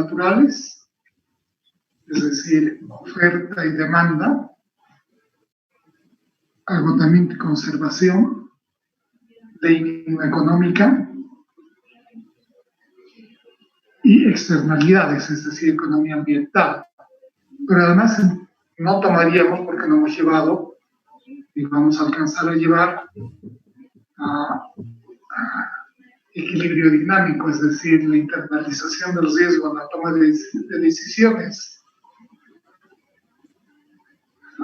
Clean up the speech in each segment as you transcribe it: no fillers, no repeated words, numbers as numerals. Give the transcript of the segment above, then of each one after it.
naturales, es decir, oferta y demanda, agotamiento y conservación, ley mínima económica y externalidades, es decir, economía ambiental. Pero además no tomaríamos, porque no hemos llevado, y vamos a alcanzar a llevar a equilibrio dinámico, es decir, la internalización del riesgo en la toma de decisiones.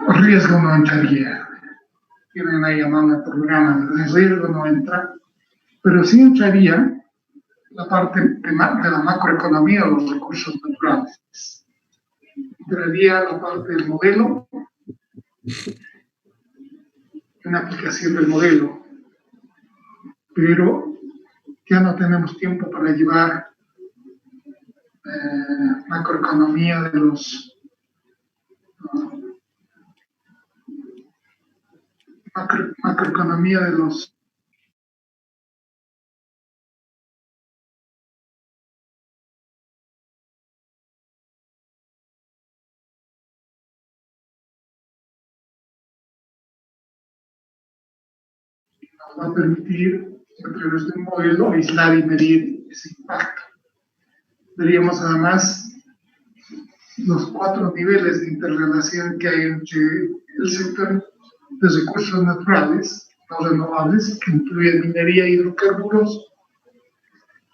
Riesgo no entraría. Tienen ahí a mano el programa, el riesgo no entra, pero sí entraría la parte de la macroeconomía de los recursos naturales. Entraría la parte del modelo, una aplicación del modelo, pero ya no tenemos tiempo para llevar macroeconomía de los macroeconomía de los nos va a permitir, a través de un modelo, aislar y medir ese impacto. Veríamos además los 4 niveles de interrelación que hay entre el sector de recursos naturales, no renovables, que incluye minería, hidrocarburos,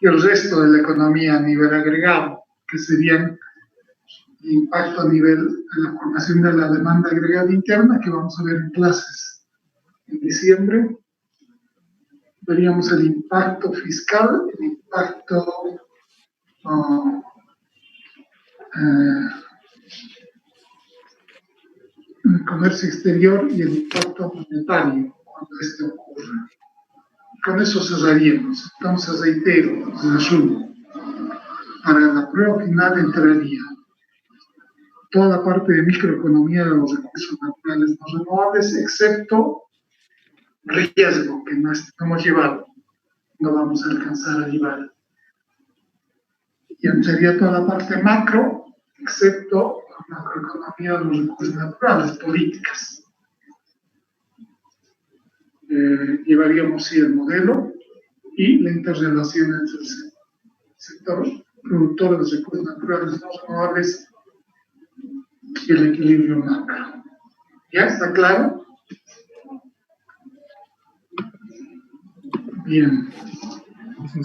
y el resto de la economía a nivel agregado, que serían el impacto a nivel de la formación de la demanda agregada interna, que vamos a ver en clases en diciembre. Veríamos el impacto fiscal, el impacto en el comercio exterior y el impacto monetario cuando este ocurra. Con eso cerraríamos. Entonces, reitero, resumo. Para la prueba final entraría toda la parte de microeconomía de los recursos naturales no renovables, excepto riesgo, que no hemos llevado, no vamos a alcanzar a llevar. Y entraría toda la parte macro, excepto la macroeconomía de los recursos naturales, políticas. Llevaríamos sí el modelo y la interrelación entre el sector productor de los recursos naturales no renovables y el equilibrio macro. ¿Ya está claro? Bien.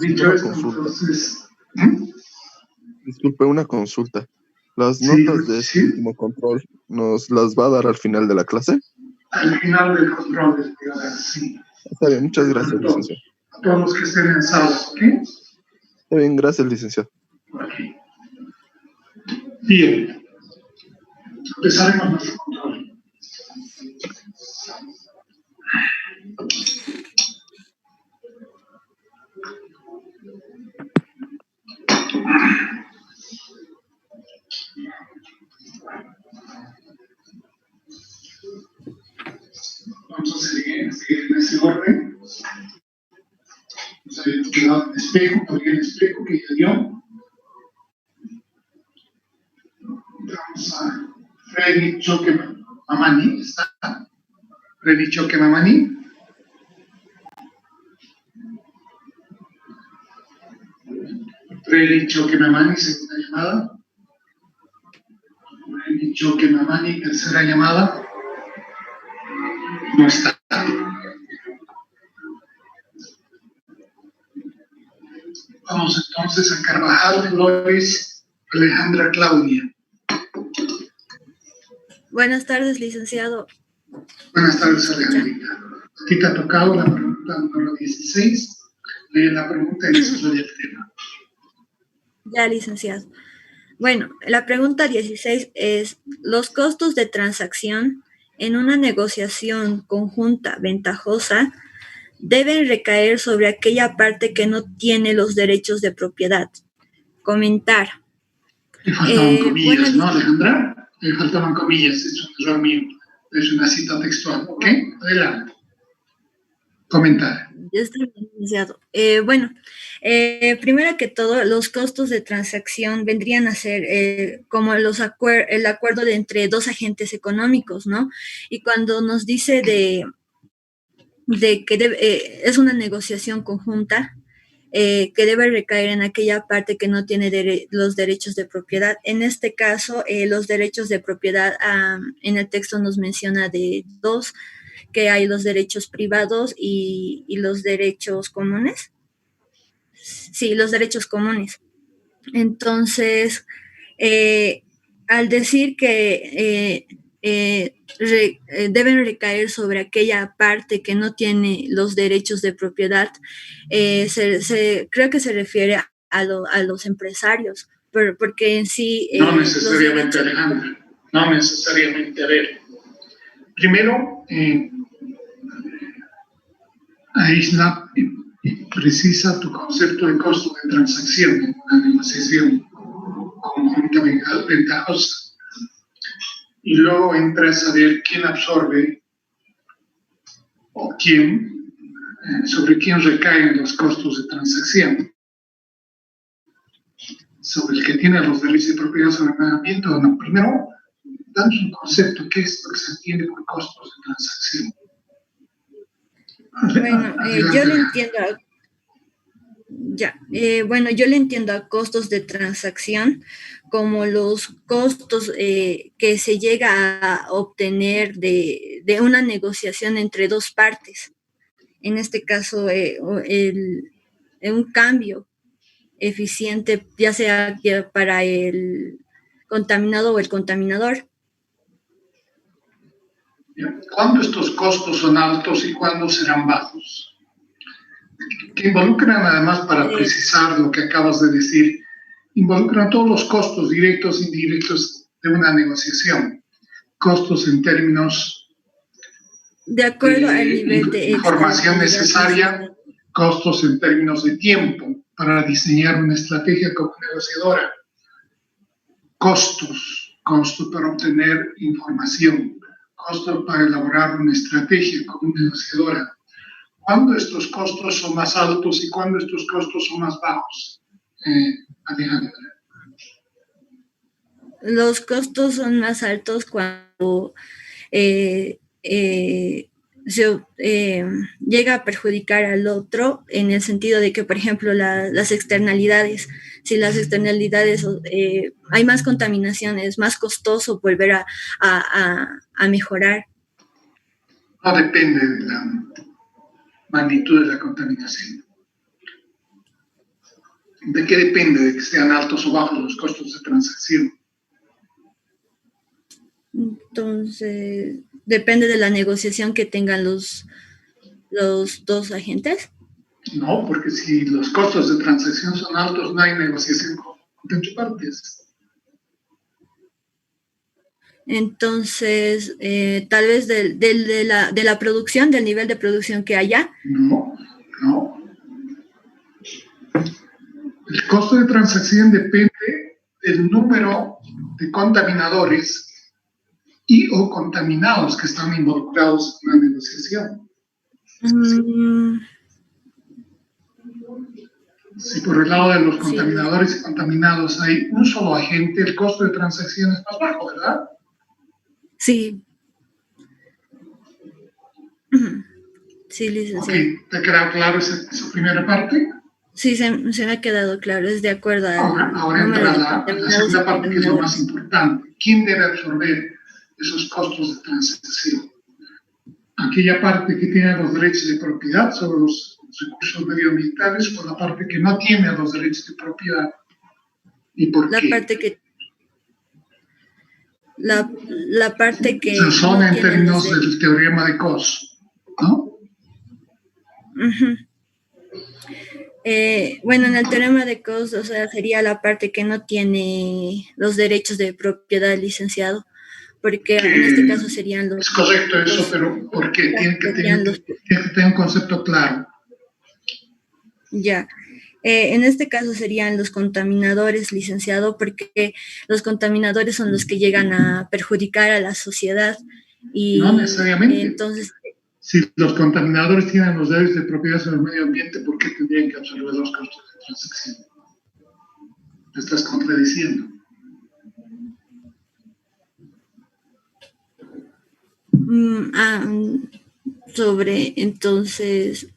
Dicho esto, entonces... Disculpe, una consulta. ¿Las notas de este último control nos las va a dar al final de la clase? Al final del control, sí. Está bien, muchas gracias, licenciado. A todos los que estén en sala, ¿ok? Está bien, gracias, licenciado. Okay. Bien. Empezaremos nuestro control. Vamos a seguir en ese orden. Nos habíamos quedado en espejo, todavía el espejo que ya dio. Vamos a Freddy Choque Mamani. ¿Está? Freddy Choque Mamani. Freddy Choque Mamani, segunda llamada. Freddy Choque Mamani, tercera llamada. No está. Vamos entonces a Carvajal Flores Alejandra Claudia. Buenas tardes, licenciado. Buenas tardes, Alejandrita. A ti te ha tocado la pregunta número 16. Lee la pregunta y desarrolla el tema. Ya, licenciado. Bueno, la pregunta 16 es: ¿los costos de transacción en una negociación conjunta ventajosa deben recaer sobre aquella parte que no tiene los derechos de propiedad? Comentar. Le faltaban comillas, ¿no, Alejandra? Le faltaban comillas, es un error mío. Es una cita textual, ¿ok? Adelante. Comentar. Ya está bien, licenciado. Bueno, primero que todo, los costos de transacción vendrían a ser como el acuerdo entre dos agentes económicos, ¿no? Y cuando nos dice de que es una negociación conjunta, que debe recaer en aquella parte que no tiene los derechos de propiedad. En este caso, los derechos de propiedad en el texto nos menciona de dos, que hay los derechos privados y los derechos comunes. Sí, los derechos comunes. Entonces, al decir que deben recaer sobre aquella parte que no tiene los derechos de propiedad, creo que se refiere a los empresarios, porque en sí... no necesariamente, Alejandra, no necesariamente. A ver, primero, aísla y precisa tu concepto de costo de transacción en una negociación conjunta ventajosa. Y luego entras a ver quién absorbe o sobre quién recaen los costos de transacción. Sobre el que tiene los derechos de propiedad sobre el arrendamiento o no. Primero, danos un concepto, ¿qué es lo que se entiende por costos de transacción? Bueno, yo le entiendo yo le entiendo a costos de transacción como los costos que se llega a obtener de una negociación entre dos partes. En este caso, un cambio eficiente, ya sea para el contaminado o el contaminador. ¿Cuándo estos costos son altos y cuándo serán bajos? Que involucran, además, para precisar lo que acabas de decir, involucran todos los costos directos e indirectos de una negociación. Costos en términos de acuerdo al nivel de información necesaria, costos en términos de tiempo para diseñar una estrategia como negociadora, costos para obtener información, costos para elaborar una estrategia como negociadora. ¿Cuándo estos costos son más altos y cuándo estos costos son más bajos, Alejandra? Los costos son más altos cuando llega a perjudicar al otro en el sentido de que, por ejemplo, las externalidades, si las externalidades hay más contaminación, es más costoso volver a mejorar. No depende de la magnitud de la contaminación. ¿De qué depende de que sean altos o bajos los costos de transacción? Entonces, depende de la negociación que tengan los dos agentes. No, porque si los costos de transacción son altos, no hay negociación entre partes. Entonces, tal vez de la producción, del nivel de producción que haya. No. El costo de transacción depende del número de contaminadores y o contaminados que están involucrados en la negociación. Si por el lado de los contaminadores y contaminados hay un solo agente, el costo de transacción es más bajo, ¿verdad? Sí. Sí, licenciado. Okay. ¿Te queda claro esa primera parte? Sí, se me ha quedado claro, es de acuerdo a... Ahora entra la segunda parte, que es lo más importante. ¿Quién debe absorber esos costos de transacción? Aquella parte que tiene los derechos de propiedad sobre los recursos medioambientales o la parte que no tiene los derechos de propiedad. ¿Y por qué? La parte que... Se razona en términos del teorema de Coase, ¿no? Bueno, en el teorema de Coase, o sea, sería la parte que no tiene los derechos de propiedad, licenciado, porque en este caso serían los... Es correcto eso, pero ¿por qué? Tiene que tener un concepto claro. Ya. En este caso serían los contaminadores, licenciado, porque los contaminadores son los que llegan a perjudicar a la sociedad. Y no necesariamente. Entonces... Si los contaminadores tienen los derechos de propiedad sobre el medio ambiente, ¿por qué tendrían que absorber los costos de transacción? Te estás contradiciendo. Sobre, entonces, es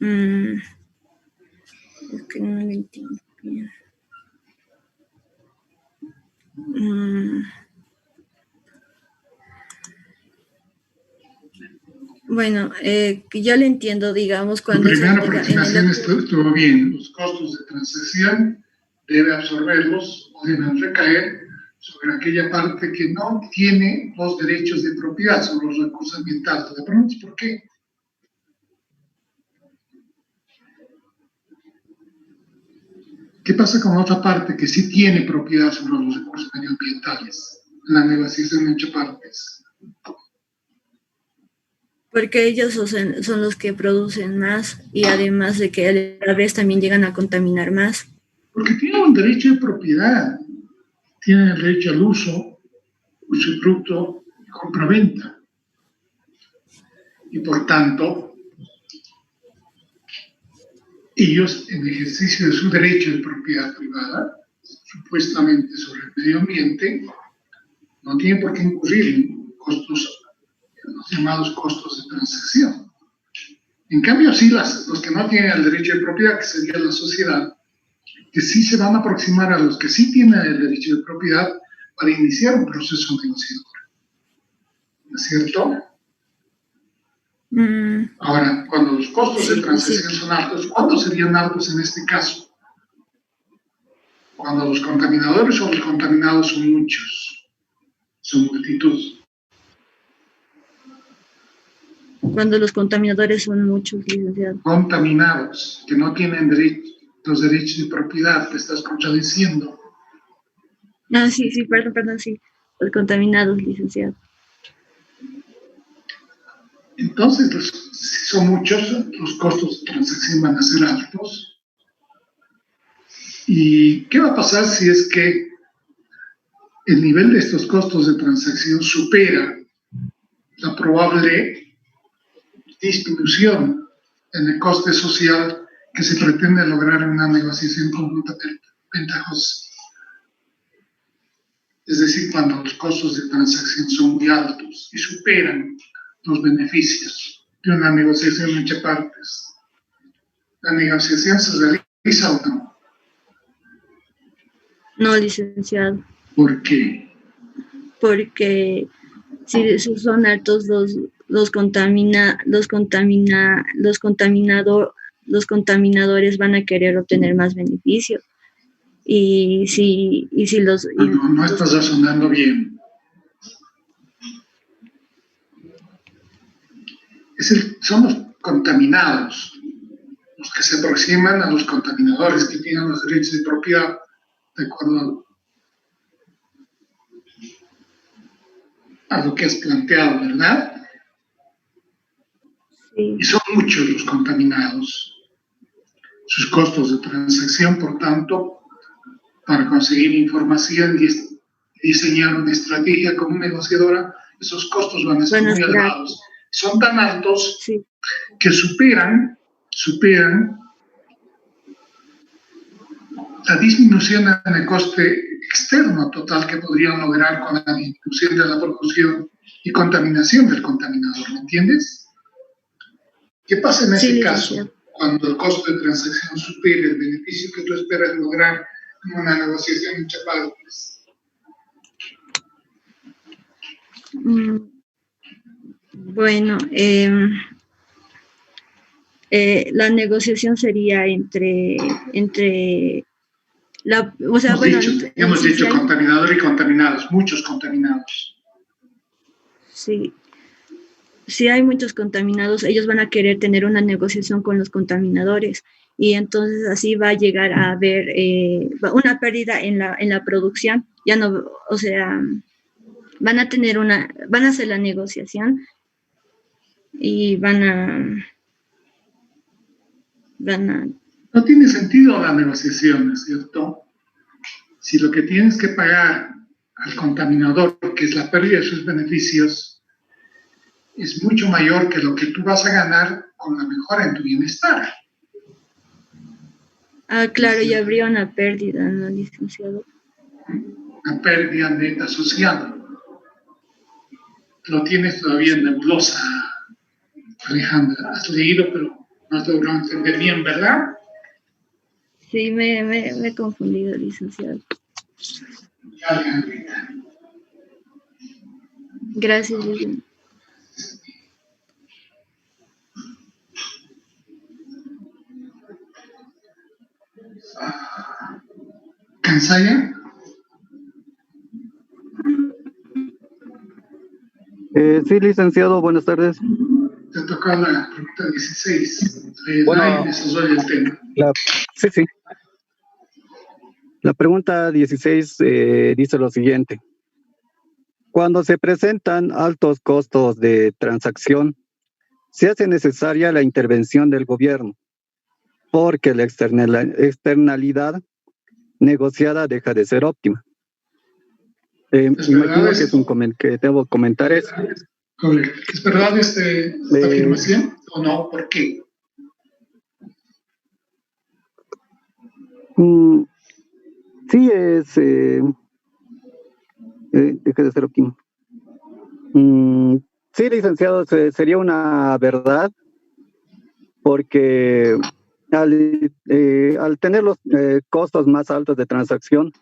que no lo entiendo bien. Bueno, yo le entiendo, digamos, cuando... La primera aproximación estuvo bien. Los costos de transacción debe absorberlos o deben recaer sobre aquella parte que no tiene los derechos de propiedad sobre los recursos ambientales. La pregunta es ¿por qué? ¿Qué pasa con otra parte que sí tiene propiedad sobre los recursos medioambientales? La negociación entre partes. Porque ellos son los que producen más y además de que a la vez también llegan a contaminar más. Porque tienen un derecho de propiedad, tienen el derecho al uso, usufructo y compraventa. Y por tanto, ellos, en ejercicio de su derecho de propiedad privada, supuestamente sobre el medio ambiente, no tienen por qué incurrir en costos, los llamados costos de transacción. En cambio, sí, los que no tienen el derecho de propiedad, que sería la sociedad, que sí se van a aproximar a los que sí tienen el derecho de propiedad para iniciar un proceso negociador. ¿No es cierto? Ahora, cuando los costos de transacción son altos, ¿cuándo serían altos en este caso? Cuando los contaminadores o los contaminados son muchos, son multitud. Cuando los contaminadores son muchos, licenciado. Contaminados, que no tienen los derechos de propiedad, te estás contradiciendo. Sí, perdón, sí. Los contaminados, licenciado. Entonces, si son muchos, los costos de transacción van a ser altos. ¿Y qué va a pasar si es que el nivel de estos costos de transacción supera la probable disminución en el coste social que se pretende lograr en una negociación conjunta ventajosa? Es decir, cuando los costos de transacción son muy altos y superan los beneficios de una negociación entre partes. ¿La negociación se realiza o no? No, licenciado. ¿Por qué? Porque si son altos los contaminadores van a querer obtener más beneficio. Y si los... No estás razonando bien. Son los contaminados los que se aproximan a los contaminadores que tienen los derechos de propiedad de acuerdo a lo que has planteado, ¿verdad? Sí. Y son muchos los contaminados. Sus costos de transacción, por tanto, para conseguir información y diseñar una estrategia como negociadora, esos costos van a ser muy elevados. Son tan altos que superan la disminución en el coste externo total que podrían lograr con la disminución de la producción y contaminación del contaminador, ¿me entiendes? ¿Qué pasa en ese caso cuando el costo de transacción supere el beneficio que tú esperas lograr en una negociación entre partes? Bueno, la negociación sería entre hemos dicho contaminador y contaminados, muchos contaminados. Sí. Si hay muchos contaminados, ellos van a querer tener una negociación con los contaminadores y entonces así va a llegar a haber una pérdida en la producción. Ya no, o sea, van a hacer la negociación y van a... No tiene sentido la negociación, ¿es cierto? Si lo que tienes que pagar al contaminador, que es la pérdida de sus beneficios, es mucho mayor que lo que tú vas a ganar con la mejora en tu bienestar. Ah, claro, y habría una pérdida, ¿no, licenciado? Una pérdida neta asociada. Lo tienes todavía en nebulosa, Alejandra. Has leído, pero no has logrado entender bien, ¿verdad? Sí, me he confundido, licenciado. Ya, Alejandrita. Gracias, licenciado. ¿Cansaya? Sí, licenciado, buenas tardes. Te toca la pregunta 16. Bueno, El tema. Sí. La pregunta 16 dice lo siguiente. Cuando se presentan altos costos de transacción, se hace necesaria la intervención del gobierno, porque la externalidad negociada deja de ser óptima. Imagino que es que debo comentar eso. Correcto. ¿Es verdad esta afirmación o no? ¿Por qué? Sí, deja de ser óptimo. Sí, licenciado, sería una verdad, porque al tener los costos más altos de transacción,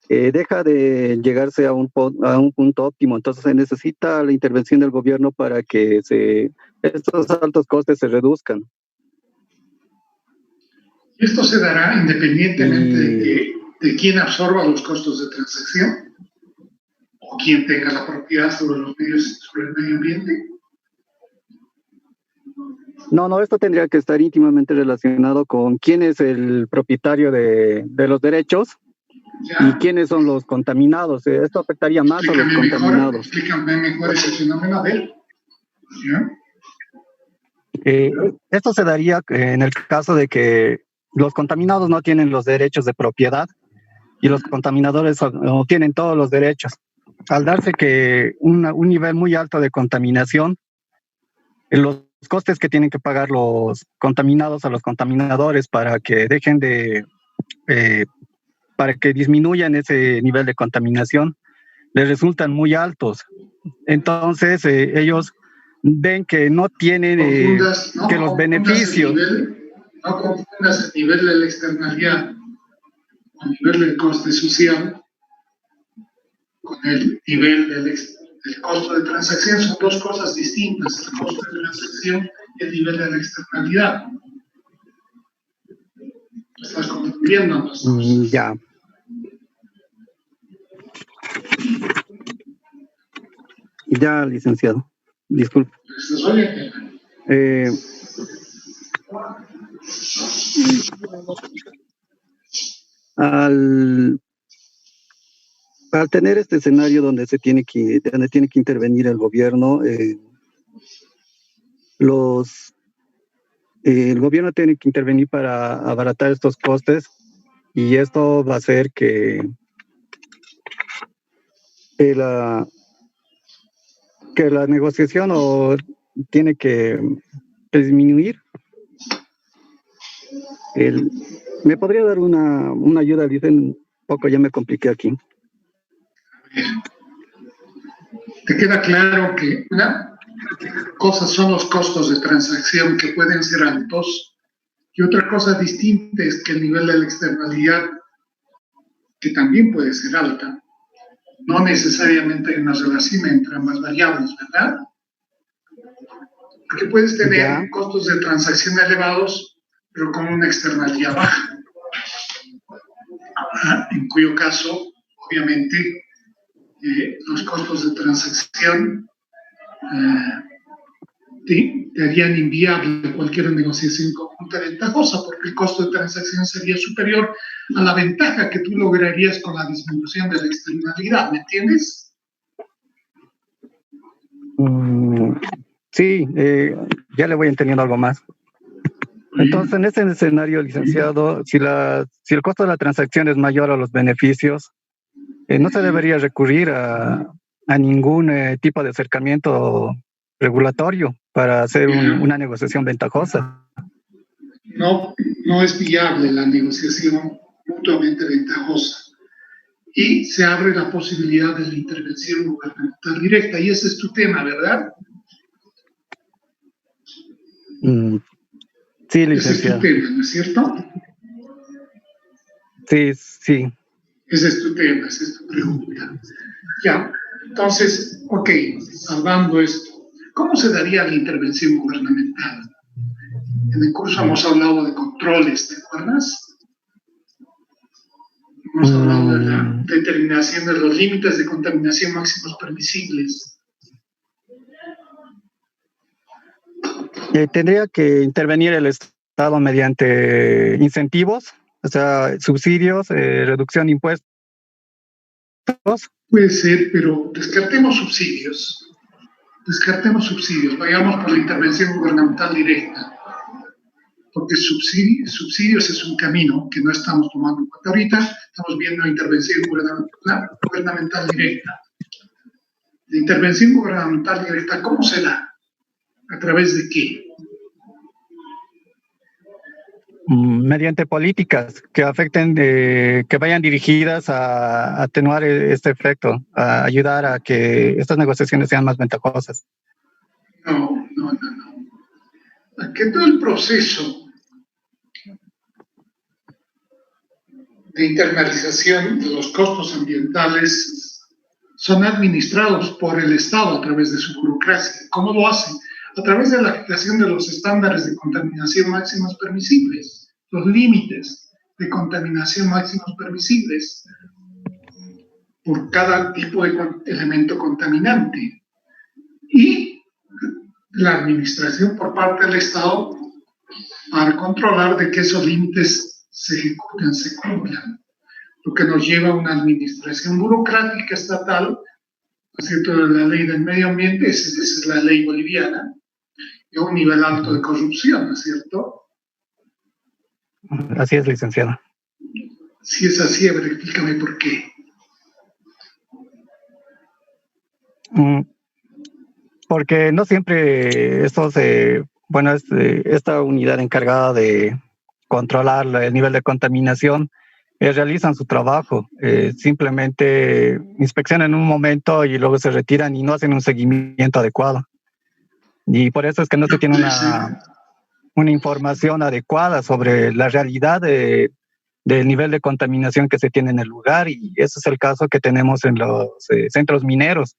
deja de llegarse a un punto óptimo. Entonces se necesita la intervención del gobierno para que estos altos costes se reduzcan. Esto se dará independientemente de quién absorba los costos de transacción o quién tenga la propiedad sobre el medio ambiente. No, esto tendría que estar íntimamente relacionado con quién es el propietario de los derechos. ¿Ya? ¿Y quiénes son los contaminados? Esto afectaría más a los contaminados. Explícame mejor ese fenómeno, a ver. ¿Ya? Esto se daría en el caso de que los contaminados no tienen los derechos de propiedad y los contaminadores tienen todos los derechos. Al darse que un nivel muy alto de contaminación, los costes que tienen que pagar los contaminados a los contaminadores para que dejen de... para que disminuyan ese nivel de contaminación, les resultan muy altos. Entonces, ellos ven que no tienen que los beneficios... No confundas el nivel de la externalidad con el nivel del coste social, con el nivel del costo de transacción. Son dos cosas distintas, el costo de transacción y el nivel de la externalidad. ¿Estás confundiendo? Ya. Ya, licenciado. Disculpe. Al tener este escenario donde tiene que intervenir el gobierno, el gobierno tiene que intervenir para abaratar estos costes, y esto va a hacer que la negociación tiene que disminuir. ¿Me podría dar una ayuda? Dicen un poco, ya me compliqué aquí. ¿Te queda claro que una cosa son los costos de transacción, que pueden ser altos, y otra cosa distinta es que el nivel de la externalidad, que también puede ser alta? No necesariamente hay una relación entre ambas variables, ¿verdad? Porque puedes tener costos de transacción elevados, pero con una externalidad baja, en cuyo caso, obviamente, los costos de transacción te harían inviable cualquier negociación conjunta ventajosa, porque el costo de transacción sería superior a la ventaja que tú lograrías con la disminución de la externalidad, ¿me entiendes? Sí, ya le voy entendiendo algo más. Entonces, en este escenario, licenciado, si el costo de la transacción es mayor a los beneficios, no se debería recurrir a ningún tipo de acercamiento regulatorio para hacer una negociación ventajosa. No, no es viable la negociación mutuamente ventajosa. Y se abre la posibilidad de la intervención gubernamental directa. Y ese es tu tema, ¿verdad? Sí, licenciado. Ese es tu tema, ¿no es cierto? Sí, sí. Ese es tu tema, esa es tu pregunta. Ya, entonces, ok, salvando esto, ¿cómo se daría la intervención gubernamental? En el curso hemos hablado de controles, ¿te acuerdas? Hemos hablado de la determinación de los límites de contaminación máximos permisibles. Tendría que intervenir el Estado mediante incentivos, o sea, subsidios, reducción de impuestos. Puede ser, pero descartemos subsidios. Descartemos subsidios, vayamos por la intervención gubernamental directa. Porque subsidios es un camino que no estamos tomando en cuenta ahorita, estamos viendo intervención gubernamental directa. La intervención gubernamental directa, ¿cómo se da? ¿A través de qué? Mediante políticas que afecten, que vayan dirigidas a atenuar este efecto, a ayudar a que estas negociaciones sean más ventajosas. No. Que todo el proceso de internalización de los costos ambientales son administrados por el Estado a través de su burocracia. ¿Cómo lo hacen? A través de la aplicación de los estándares de contaminación máximos permisibles, los límites de contaminación máximos permisibles por cada tipo de elemento contaminante. Y la administración por parte del Estado para controlar de que esos límites se ejecuten, se cumplan. Lo que nos lleva a una administración burocrática estatal, ¿no es cierto?, de la ley del medio ambiente, esa es la ley boliviana, y a un nivel alto de corrupción, ¿no es cierto? Así es, licenciado. Si es así, a ver, explícame por qué. Porque no siempre esta unidad encargada de controlar el nivel de contaminación realizan su trabajo. Simplemente inspeccionan en un momento y luego se retiran y no hacen un seguimiento adecuado. Y por eso es que no se tiene una información adecuada sobre la realidad del nivel de contaminación que se tiene en el lugar, y ese es el caso que tenemos en los centros mineros,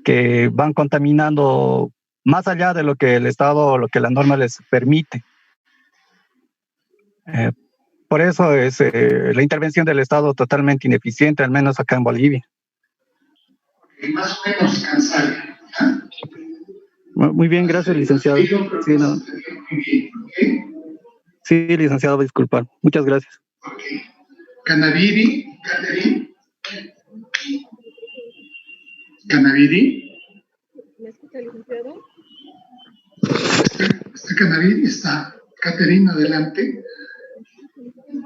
que van contaminando más allá de lo que el Estado o lo que la norma les permite. Por eso es la intervención del Estado totalmente ineficiente, al menos acá en Bolivia. Más o menos cansada. Muy bien, gracias, licenciado. Sí, no. Sí, licenciado, disculpar. Muchas gracias. Ok. Canaviri, Catherine. Canaviri. ¿Me escucha, licenciado? Está Canaviri, está Catherine, adelante.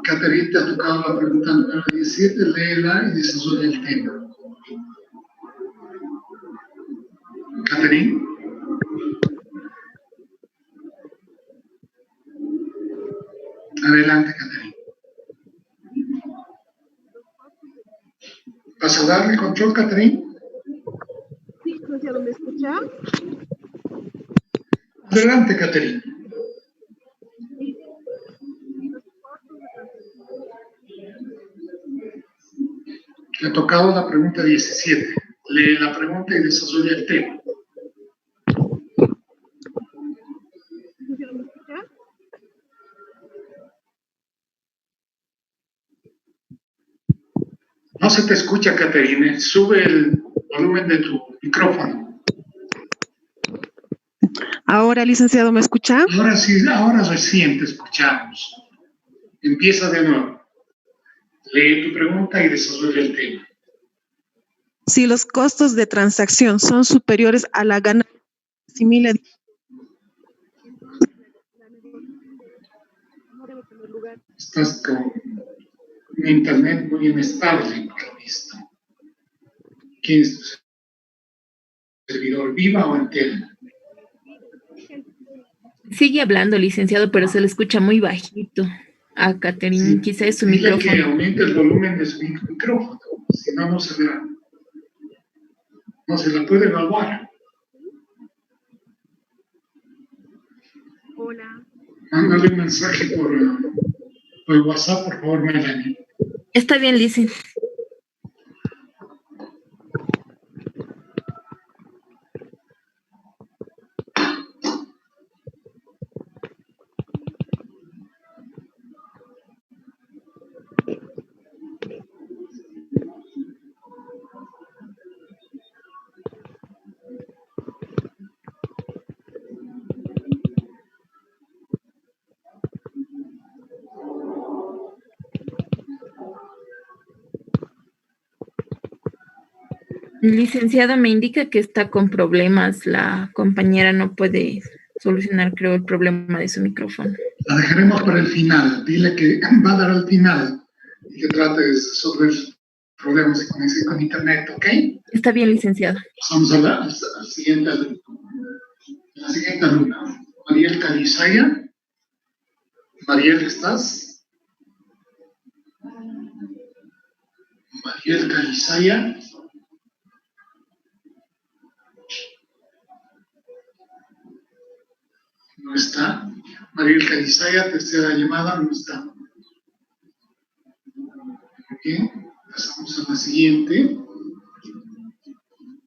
Catherine, te ha tocado la pregunta número 17, léela y desarrolla el tema. Catherine. Adelante, Catherine. ¿Vas a darle control, Catherine? Sí, licenciado, ¿me escucha? Adelante, Catherine. Le ha tocado la pregunta 17. Lee la pregunta y desarrolla el tema. ¿Licenciado, me escucha? No se te escucha, Catherine. Sube el volumen de tu micrófono. Ahora, licenciado, ¿me escucha? Ahora sí, ahora recién te escuchamos. Empieza de nuevo. Lee tu pregunta y desarrolla el tema. Si los costos de transacción son superiores a la ganancia, asimila. Estás con un internet muy inestable, por lo visto. ¿Quién es tu servidor, viva o en tele. Sigue hablando, licenciado, pero se le escucha muy bajito. A Caterina, Sí, quizá es su dile micrófono. que aumente el volumen de su micrófono, si no, no se la puede evaluar. Hola. Mándale un mensaje por WhatsApp, por favor, Melanie. Está bien, Licen. Licenciada, me indica que está con problemas. La compañera no puede solucionar, creo, el problema de su micrófono. La dejaremos para el final. Dile que va a dar al final y que trate de resolver problemas con internet, ¿ok? Está bien, licenciada. Pasamos a la siguiente alumna. Mariel Calizaya. Mariel, ¿estás? Mariel Calizaya. No está. Mariel Calizaya, tercera llamada, no está. Bien, pasamos a la siguiente.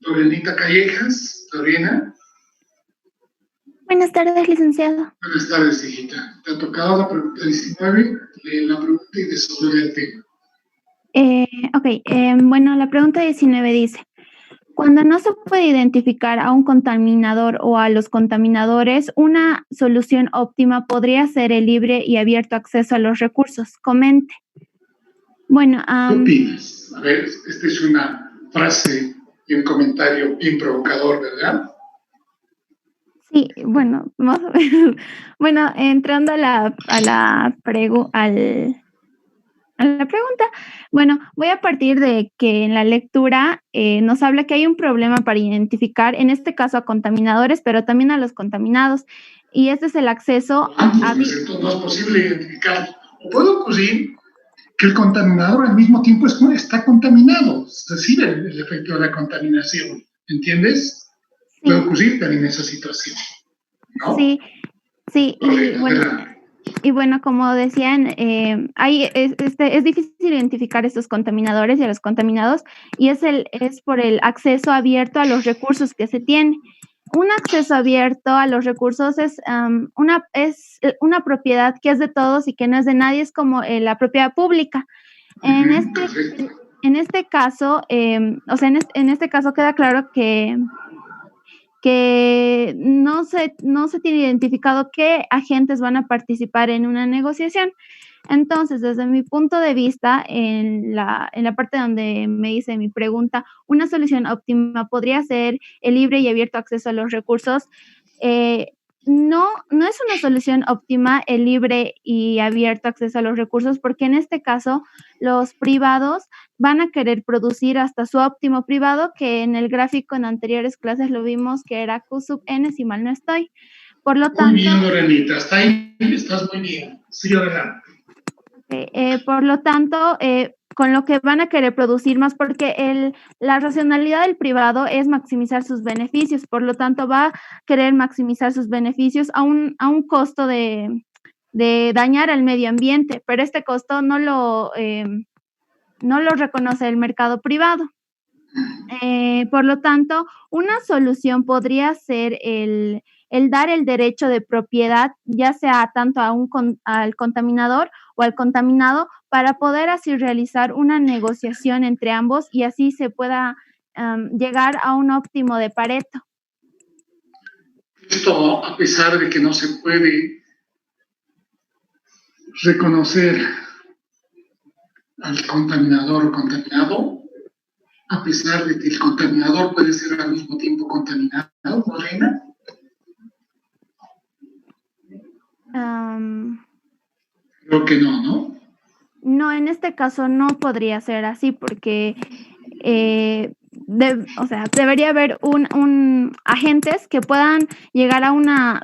Lorenita Callejas. Lorena. Buenas tardes, licenciado. Buenas tardes, hijita. Te ha tocado la pregunta 19. Lee la pregunta y desarrolla el tema. Bueno, la pregunta 19 dice, cuando no se puede identificar a un contaminador o a los contaminadores, una solución óptima podría ser el libre y abierto acceso a los recursos. Comente. Bueno, ¿Qué opinas? A ver, esta es una frase y un comentario bien provocador, ¿verdad? sí, bueno, más o menos. Bueno, entrando a la pregunta, bueno, voy a partir de que en la lectura nos habla que hay un problema para identificar, en este caso a contaminadores, pero también a los contaminados, y este es el acceso a... Entonces no es posible identificar. O puede ocurrir que el contaminador al mismo tiempo está contaminado, recibe el efecto de la contaminación, ¿entiendes? Puede ocurrir también esa situación, ¿no? Sí, y bueno, como decían, es difícil identificar estos contaminadores y a los contaminados, y es por el acceso abierto a los recursos que se tiene. Un acceso abierto a los recursos es una propiedad que es de todos y que no es de nadie, es como la propiedad pública. En este caso, en este caso queda claro que no se tiene identificado qué agentes van a participar en una negociación. Entonces, desde mi punto de vista, en la parte donde me dice mi pregunta, una solución óptima podría ser el libre y abierto acceso a los recursos. No es una solución óptima el libre y abierto acceso a los recursos, porque en este caso los privados van a querer producir hasta su óptimo privado, que en el gráfico en anteriores clases lo vimos que era Q sub n, si mal no estoy. Por lo tanto... Muy bien, Lorenita, estás muy bien. Sigue adelante. Por lo tanto, con lo que van a querer producir más, porque la racionalidad del privado es maximizar sus beneficios, por lo tanto va a querer maximizar sus beneficios a un costo de dañar al medio ambiente, pero este costo no lo reconoce el mercado privado. Por lo tanto, una solución podría ser el dar el derecho de propiedad, ya sea tanto al contaminador o al contaminado, para poder así realizar una negociación entre ambos y así se pueda llegar a un óptimo de Pareto. Esto a pesar de que no se puede reconocer al contaminador o contaminado, a pesar de que el contaminador puede ser al mismo tiempo contaminado, Lorena. Creo que no, ¿no? No, en este caso no podría ser así porque o sea, debería haber agentes que puedan llegar a una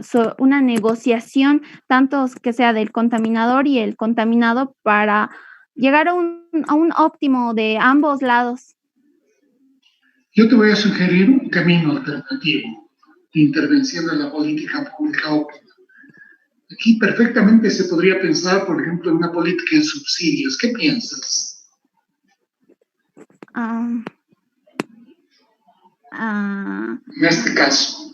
negociación, tanto que sea del contaminador y el contaminado, para llegar a un óptimo de ambos lados. Yo te voy a sugerir un camino alternativo de intervención en la política pública óptima. Aquí perfectamente se podría pensar, por ejemplo, en una política de subsidios. ¿Qué piensas? En este caso.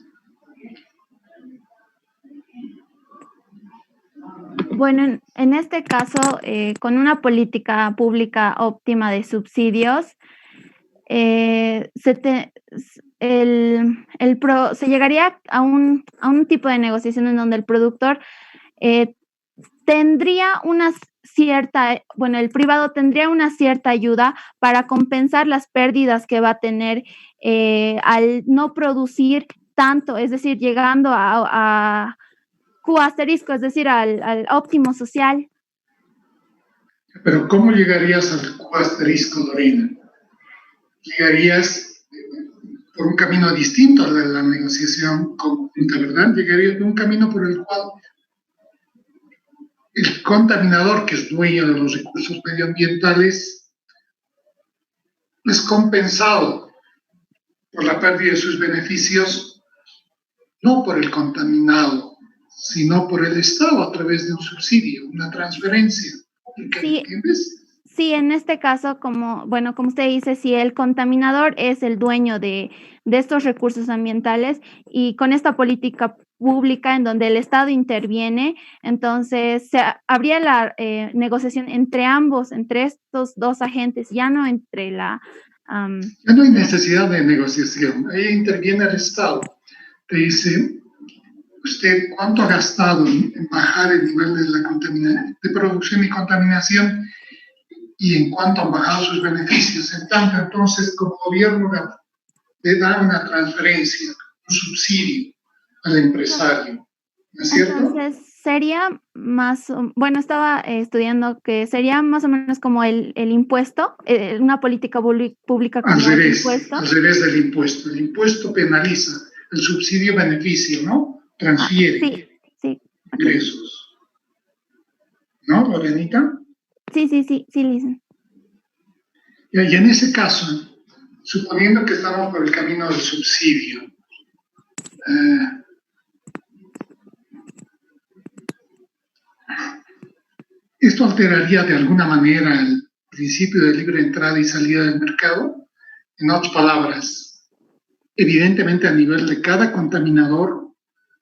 Bueno, en este caso, con una política pública óptima de subsidios, se llegaría a un tipo de negociación en donde el productor tendría el privado tendría una cierta ayuda para compensar las pérdidas que va a tener al no producir tanto, es decir, llegando a Q asterisco, es decir, al óptimo social. Pero ¿cómo llegarías al Q asterisco, Lorena? Llegarías por un camino distinto al de la negociación conjunta, ¿verdad? Llegarías por un camino por el cual el contaminador, que es dueño de los recursos medioambientales, es compensado por la pérdida de sus beneficios, no por el contaminado, sino por el Estado a través de un subsidio, una transferencia. Sí. ¿Entiendes? Sí, en este caso, como usted dice, si el contaminador es el dueño de estos recursos ambientales, y con esta política pública en donde el Estado interviene, entonces habría la negociación entre estos dos agentes, ya no entre ya no hay necesidad de negociación, ahí interviene el Estado. Te dice, usted, ¿cuánto ha gastado en bajar el nivel de producción y contaminación? Y en cuanto han bajado sus beneficios. En tanto, entonces, como gobierno le da una transferencia, un subsidio al empresario, ¿no es cierto? Entonces, sería más, estaba estudiando que sería más o menos como el impuesto, una política pública como el impuesto. Al revés del impuesto. El impuesto penaliza, el subsidio beneficia, ¿no? Transfiere ingresos. ¿No, Lorenita? Sí, Lisa. Y en ese caso, suponiendo que estamos por el camino del subsidio, ¿esto alteraría de alguna manera el principio de libre entrada y salida del mercado? En otras palabras, evidentemente a nivel de cada contaminador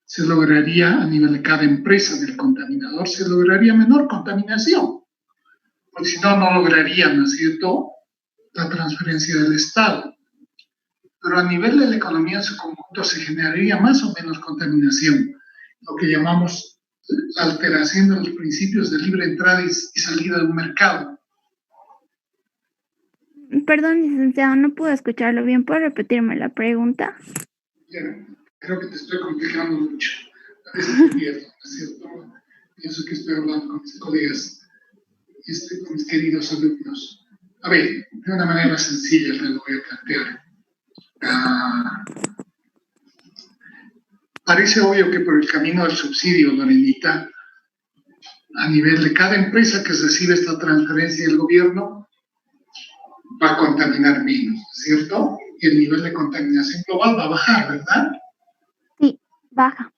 se lograría, a nivel de cada empresa del contaminador, se lograría menor contaminación. Porque si no, no lograrían, ¿no es cierto?, la transferencia del Estado. Pero a nivel de la economía en su conjunto se generaría más o menos contaminación, lo que llamamos la alteración de los principios de libre entrada y salida de un mercado. Perdón, licenciado, no pude escucharlo bien. ¿Puede repetirme la pregunta? Creo que te estoy complicando mucho. A veces me pierdo, ¿no es cierto? Pienso que estoy hablando con mis colegas y con mis queridos alumnos. A ver, de una manera sencilla te lo voy a plantear. Parece obvio que por el camino del subsidio, Lorenita, a nivel de cada empresa que recibe esta transferencia del gobierno, va a contaminar menos, ¿cierto? Y el nivel de contaminación global va a bajar, ¿verdad? Sí, baja.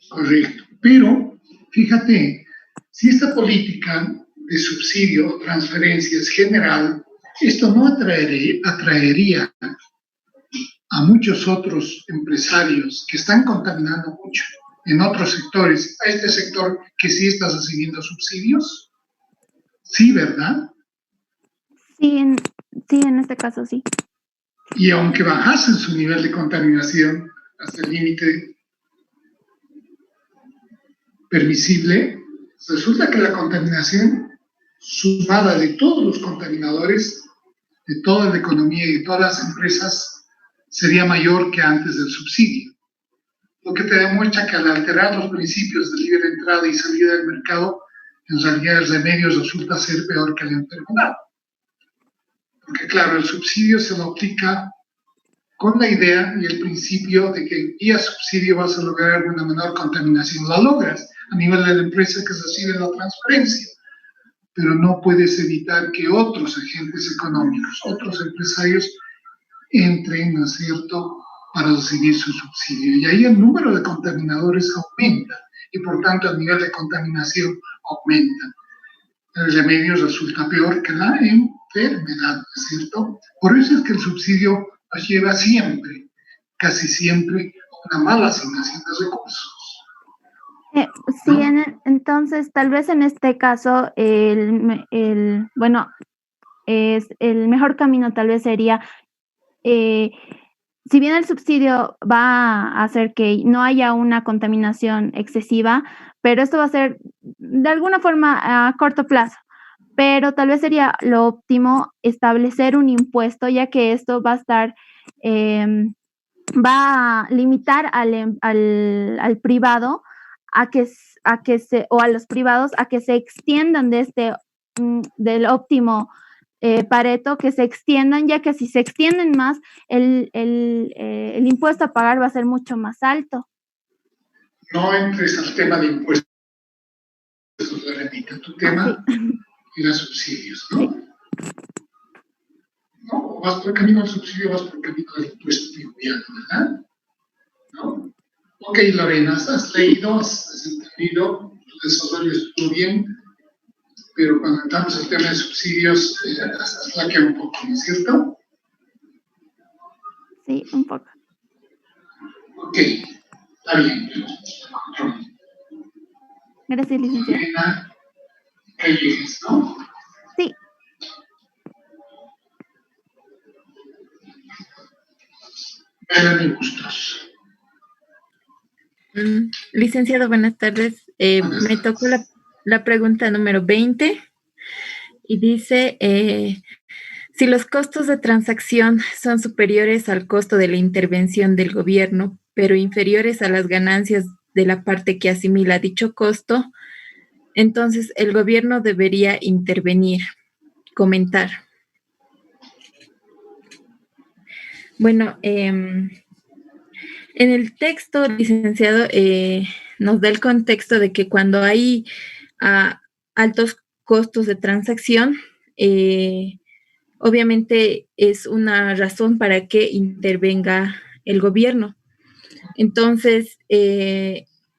Correcto. Pero, fíjate, si esta política de subsidio o transferencia es general, esto no atraería a muchos otros empresarios que están contaminando mucho en otros sectores, a este sector que sí está recibiendo subsidios. Sí, ¿verdad? Sí, en este caso sí. Y aunque bajasen su nivel de contaminación hasta el límite permisible, resulta que la contaminación sumada de todos los contaminadores, de toda la economía y de todas las empresas, sería mayor que antes del subsidio. Lo que te demuestra que al alterar los principios de libre entrada y salida del mercado, en realidad el remedio resulta ser peor que la enfermedad. Porque claro, el subsidio se lo aplica con la idea y el principio de que vía subsidio vas a lograr una menor contaminación. La logras a nivel de la empresa que recibe la transferencia, pero no puedes evitar que otros agentes económicos, otros empresarios entren, ¿no es cierto?, para recibir su subsidio. Y ahí el número de contaminadores aumenta y por tanto el nivel de contaminación aumenta. El remedio resulta peor que la enfermedad, ¿no es cierto? Por eso es que el subsidio nos lleva siempre, casi siempre, a una mala asignación de recursos. Sí, entonces tal vez en este caso bueno, es el mejor camino tal vez sería, si bien el subsidio va a hacer que no haya una contaminación excesiva, pero esto va a ser de alguna forma a corto plazo. Pero tal vez sería lo óptimo establecer un impuesto, ya que esto va a estar, va a limitar al privado o a los privados a que se extiendan del óptimo Pareto, que se extiendan, ya que si se extienden más, el impuesto a pagar va a ser mucho más alto. No entres al tema de impuestos, Verónica. Tu tema era subsidios, ¿no? Sí. No, vas por el camino del subsidio, vas por el camino del impuesto de gobierno, ¿verdad? ¿No? Ok, Lorena, has leído, has entendido, tu desarrollo estuvo bien, pero cuando entramos al tema de subsidios, has flaqueado un poco, ¿no es cierto? Sí, un poco. Ok, está bien. Gracias, licenciada. Lorena Callejas, ¿no? Sí. Melanie Bustos. Licenciado, buenas tardes. Me tocó la pregunta número 20 y dice, si los costos de transacción son superiores al costo de la intervención del gobierno, pero inferiores a las ganancias de la parte que asimila dicho costo, entonces el gobierno debería intervenir, comentar. Bueno, en el texto, licenciado, nos da el contexto de que cuando hay altos costos de transacción, obviamente es una razón para que intervenga el gobierno. Entonces,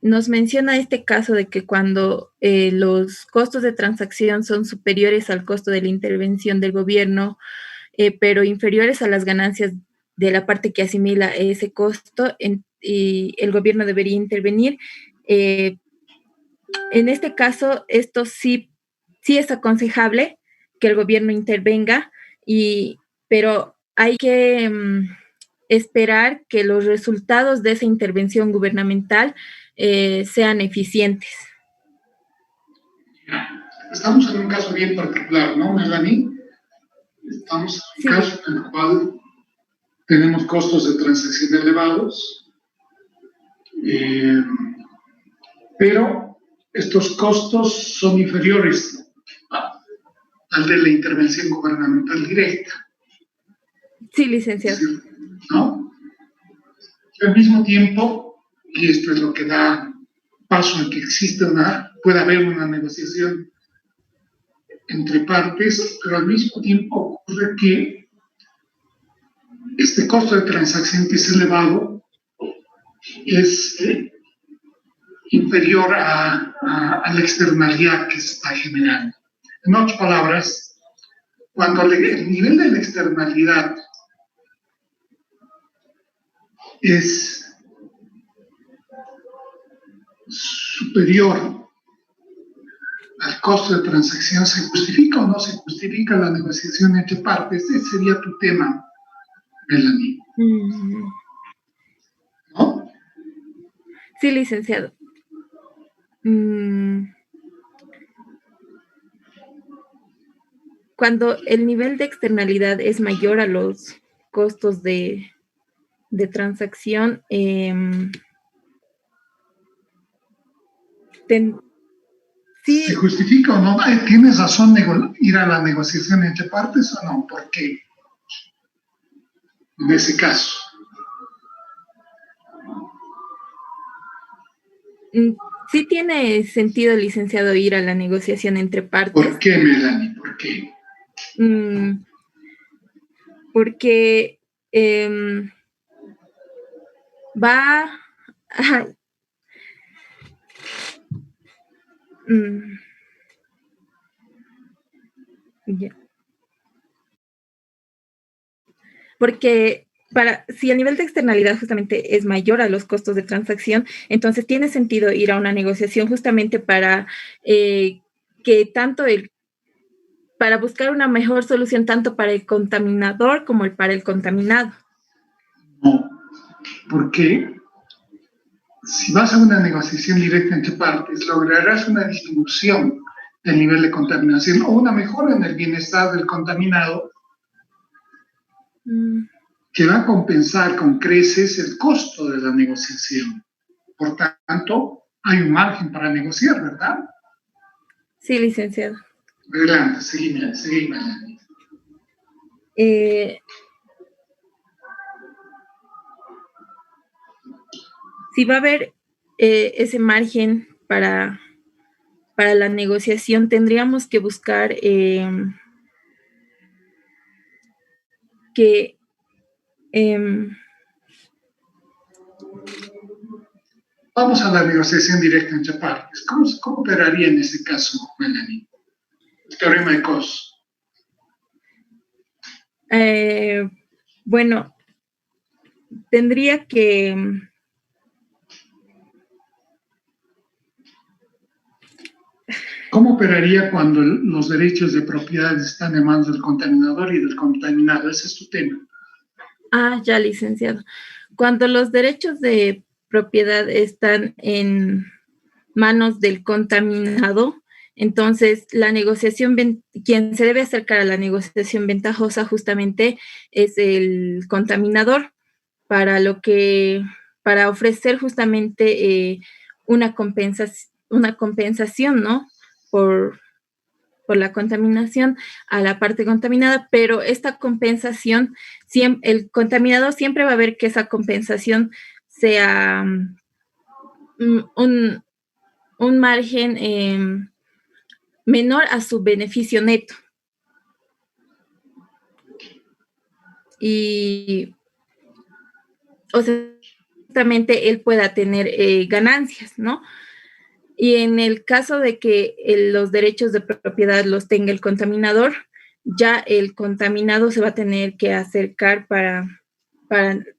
nos menciona este caso de que cuando los costos de transacción son superiores al costo de la intervención del gobierno, pero inferiores a las ganancias de la parte que asimila ese costo, y el gobierno debería intervenir. En este caso, esto sí es aconsejable que el gobierno intervenga, pero hay que esperar que los resultados de esa intervención gubernamental sean eficientes. Estamos en un caso bien particular, ¿no, Melanie? Estamos en un caso en el cual tenemos costos de transacción elevados, pero estos costos son inferiores al de la intervención gubernamental directa. Sí, licenciado. ¿No? Y al mismo tiempo, y esto es lo que da paso a que pueda haber una negociación entre partes, pero al mismo tiempo ocurre que este costo de transacción que es elevado es inferior a la externalidad que se está generando. En otras palabras, cuando el nivel de la externalidad es superior al costo de transacción, ¿se justifica o no se justifica la negociación entre partes? Ese sería tu tema, Melanie. ¿No? Sí, licenciado. Cuando el nivel de externalidad es mayor a los costos de transacción, sí. ¿Se justifica o no? ¿Tienes razón ir a la negociación entre partes o no? ¿Por qué? En ese caso. Sí tiene sentido, licenciado, ir a la negociación entre partes. ¿Por qué, Melanie? ¿Por qué? Porque va... ya. Porque si el nivel de externalidad justamente es mayor a los costos de transacción, entonces tiene sentido ir a una negociación justamente para para buscar una mejor solución tanto para el contaminador como para el contaminado. No, porque si vas a una negociación directa entre partes, lograrás una disminución del nivel de contaminación o una mejora en el bienestar del contaminado que va a compensar con creces el costo de la negociación. Por tanto, hay un margen para negociar, ¿verdad? Sí, licenciado. Adelante, seguime. Si va a haber ese margen para la negociación, tendríamos que buscar que vamos a la negociación directa entre partes. ¿Cómo operaría en ese caso, Melanie? El teorema de Coase. Bueno, tendría que... ¿Cómo operaría cuando los derechos de propiedad están en manos del contaminador y del contaminado? Ese es tu tema. Ya, licenciado. Cuando los derechos de propiedad están en manos del contaminado, entonces la negociación, quien se debe acercar a la negociación ventajosa justamente es el contaminador, para ofrecer justamente una compensación, ¿no? Por la contaminación a la parte contaminada, pero esta compensación, el contaminador siempre va a ver que esa compensación sea un margen menor a su beneficio neto. Y, o sea, justamente él pueda tener ganancias, ¿no? Y en el caso de que los derechos de propiedad los tenga el contaminador, ya el contaminado se va a tener que acercar para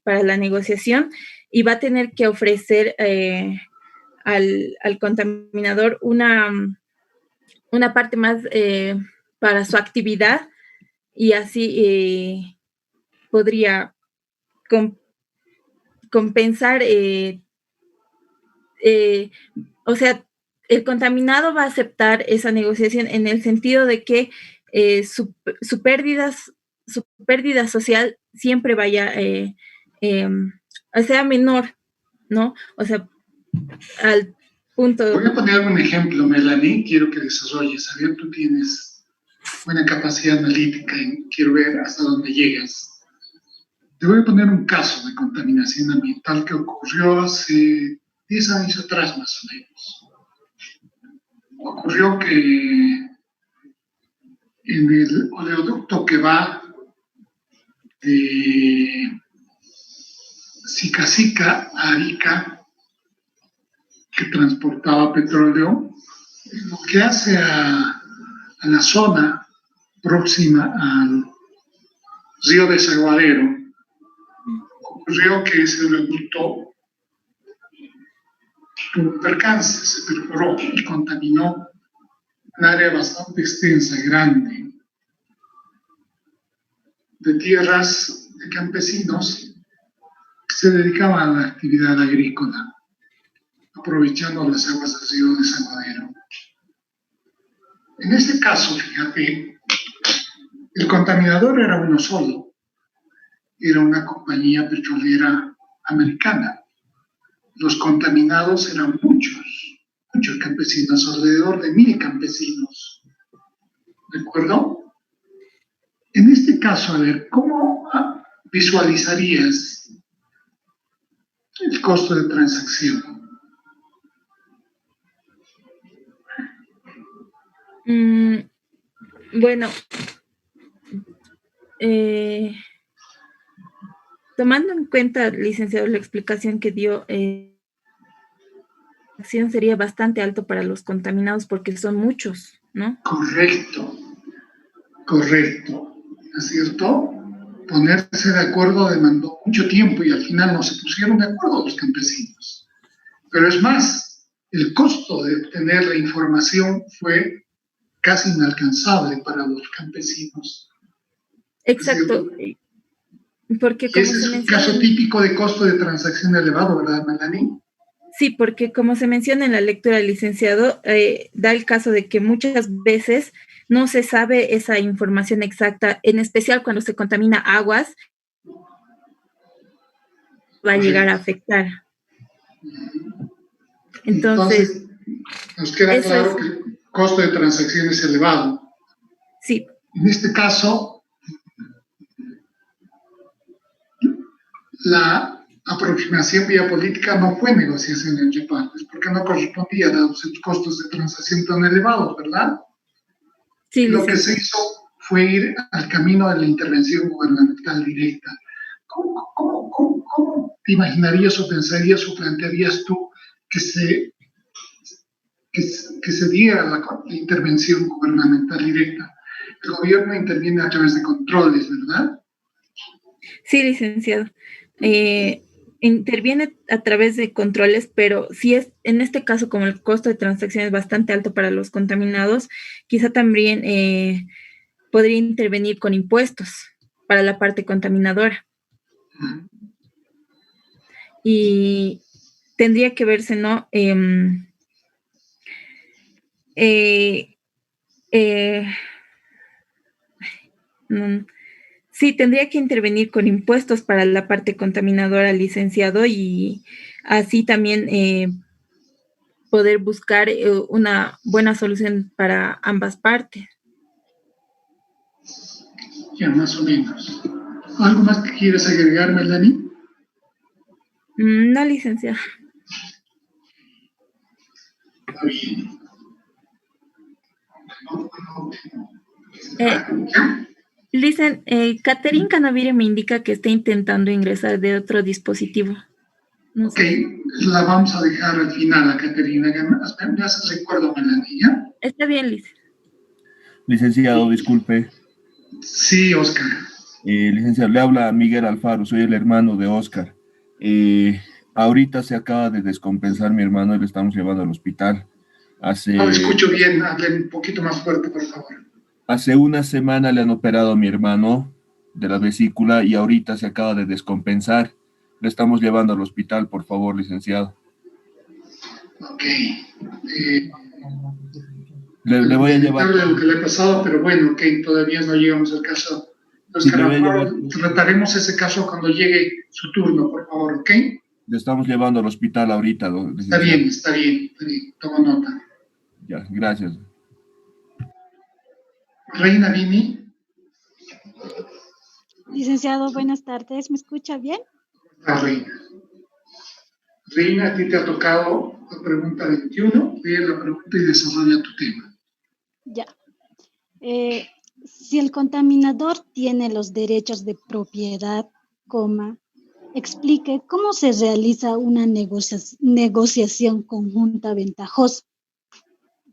la negociación y va a tener que ofrecer al contaminador una parte más para su actividad, y así podría compensar, o sea, el contaminado va a aceptar esa negociación en el sentido de que su pérdida social siempre vaya, sea menor, ¿no? O sea, al punto... Voy a poner un ejemplo, Melanie, quiero que desarrolles. A ver, tú tienes buena capacidad analítica y quiero ver hasta dónde llegas. Te voy a poner un caso de contaminación ambiental que ocurrió hace 10 años atrás, más o menos. Ocurrió que en el oleoducto que va de Sica a Arica, que transportaba petróleo, lo que hace a la zona próxima al río Desaguadero, ocurrió que ese oleoducto tuvo percance, se perforó y contaminó un área bastante extensa y grande de tierras de campesinos que se dedicaban a la actividad agrícola, aprovechando las aguas del río Desaguadero. En este caso, fíjate, el contaminador era uno solo, era una compañía petrolera americana. Los contaminados eran muchos campesinos, alrededor de 1,000 campesinos. ¿De acuerdo? En este caso, a ver, ¿cómo visualizarías el costo de transacción? Bueno, tomando en cuenta, licenciado, la explicación que dio, la acción sería bastante alto para los contaminados porque son muchos, ¿no? Correcto, correcto. ¿No es cierto? Ponerse de acuerdo demandó mucho tiempo y al final no se pusieron de acuerdo los campesinos. Pero es más, el costo de obtener la información fue casi inalcanzable para los campesinos. Exacto, porque Y como ese se es un menciona, caso típico de costo de transacción elevado, ¿verdad, Melanie? sí, porque como se menciona en la lectura del licenciado, da el caso de que muchas veces no se sabe esa información exacta, en especial cuando se contamina aguas, va a llegar a Correcto. afectar. Entonces, Entonces, nos queda eso claro es, que el costo de transacción es elevado. sí, En este caso, la aproximación vía política no fue negociación entre partes, porque no correspondía a los costos de transacción tan elevados, ¿verdad? sí, Lo que se licenciado. hizo fue ir al camino de la intervención gubernamental directa. ¿Cómo te imaginarías o pensarías o plantearías tú que se diera la intervención gubernamental directa? El gobierno interviene a través de controles, ¿verdad? Sí, licenciado. Interviene a través de controles, pero si es en este caso, como el costo de transacción es bastante alto para los contaminados, quizá también podría intervenir con impuestos para la parte contaminadora. Y tendría que verse, ¿no? Sí, tendría que intervenir con impuestos para la parte contaminadora, licenciado, y así también poder buscar una buena solución para ambas partes. Ya, más o menos. ¿Algo más que quieras agregar, Melanie? No, licenciado. Está bien. Catherine Canavire me indica que está intentando ingresar de otro dispositivo. No Ok, sé. la vamos a dejar al final a Caterina. Me haces recuerdo, Melanie, ¿ya? Está bien, Liz. Licenciado, disculpe. Sí, Oscar. Licenciado, le habla Miguel Alfaro, soy el hermano de Oscar. Ahorita se acaba de descompensar mi hermano y le estamos llevando al hospital. No lo escucho bien, hable un poquito más fuerte, por favor. Hace una semana le han operado a mi hermano de la vesícula y ahorita se acaba de descompensar. Le estamos llevando al hospital, por favor, licenciado. Ok. Le voy a llevar. Lo que le ha pasado, pero bueno, ok, todavía no llegamos al caso. Sí, le voy a llevar. Trataremos ese caso cuando llegue su turno, por favor, ¿ok? Le estamos llevando al hospital ahorita, Está bien, está bien. Toma nota. Ya, gracias. Reina Vini. Licenciado, buenas tardes. ¿Me escucha bien? Reina. Reina, a ti te ha tocado la pregunta 21. Lee la pregunta y desarrolla tu tema. Ya. Si el contaminador tiene los derechos de propiedad, explique cómo se realiza una negociación conjunta ventajosa.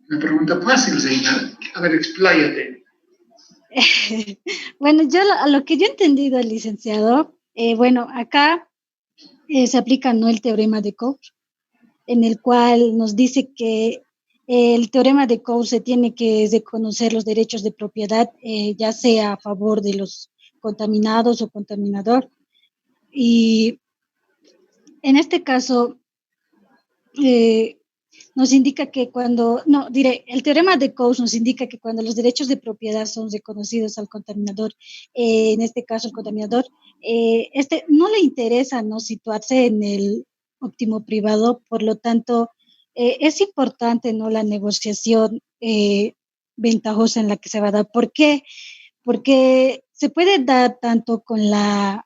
Una pregunta fácil, Reina. A ver, expláyate. Bueno, a lo que yo he entendido, licenciado, bueno, acá se aplica, ¿no?, el teorema de Coase, en el cual nos dice que el teorema de Coase tiene que reconocer los derechos de propiedad, ya sea a favor de los contaminados o contaminador. Y en este caso, nos indica que el teorema de Coase nos indica que cuando los derechos de propiedad son reconocidos al contaminador, en este caso el contaminador, no le interesa no situarse en el óptimo privado, por lo tanto, es importante no la negociación ventajosa en la que se va a dar. ¿Por qué? Porque se puede dar tanto con la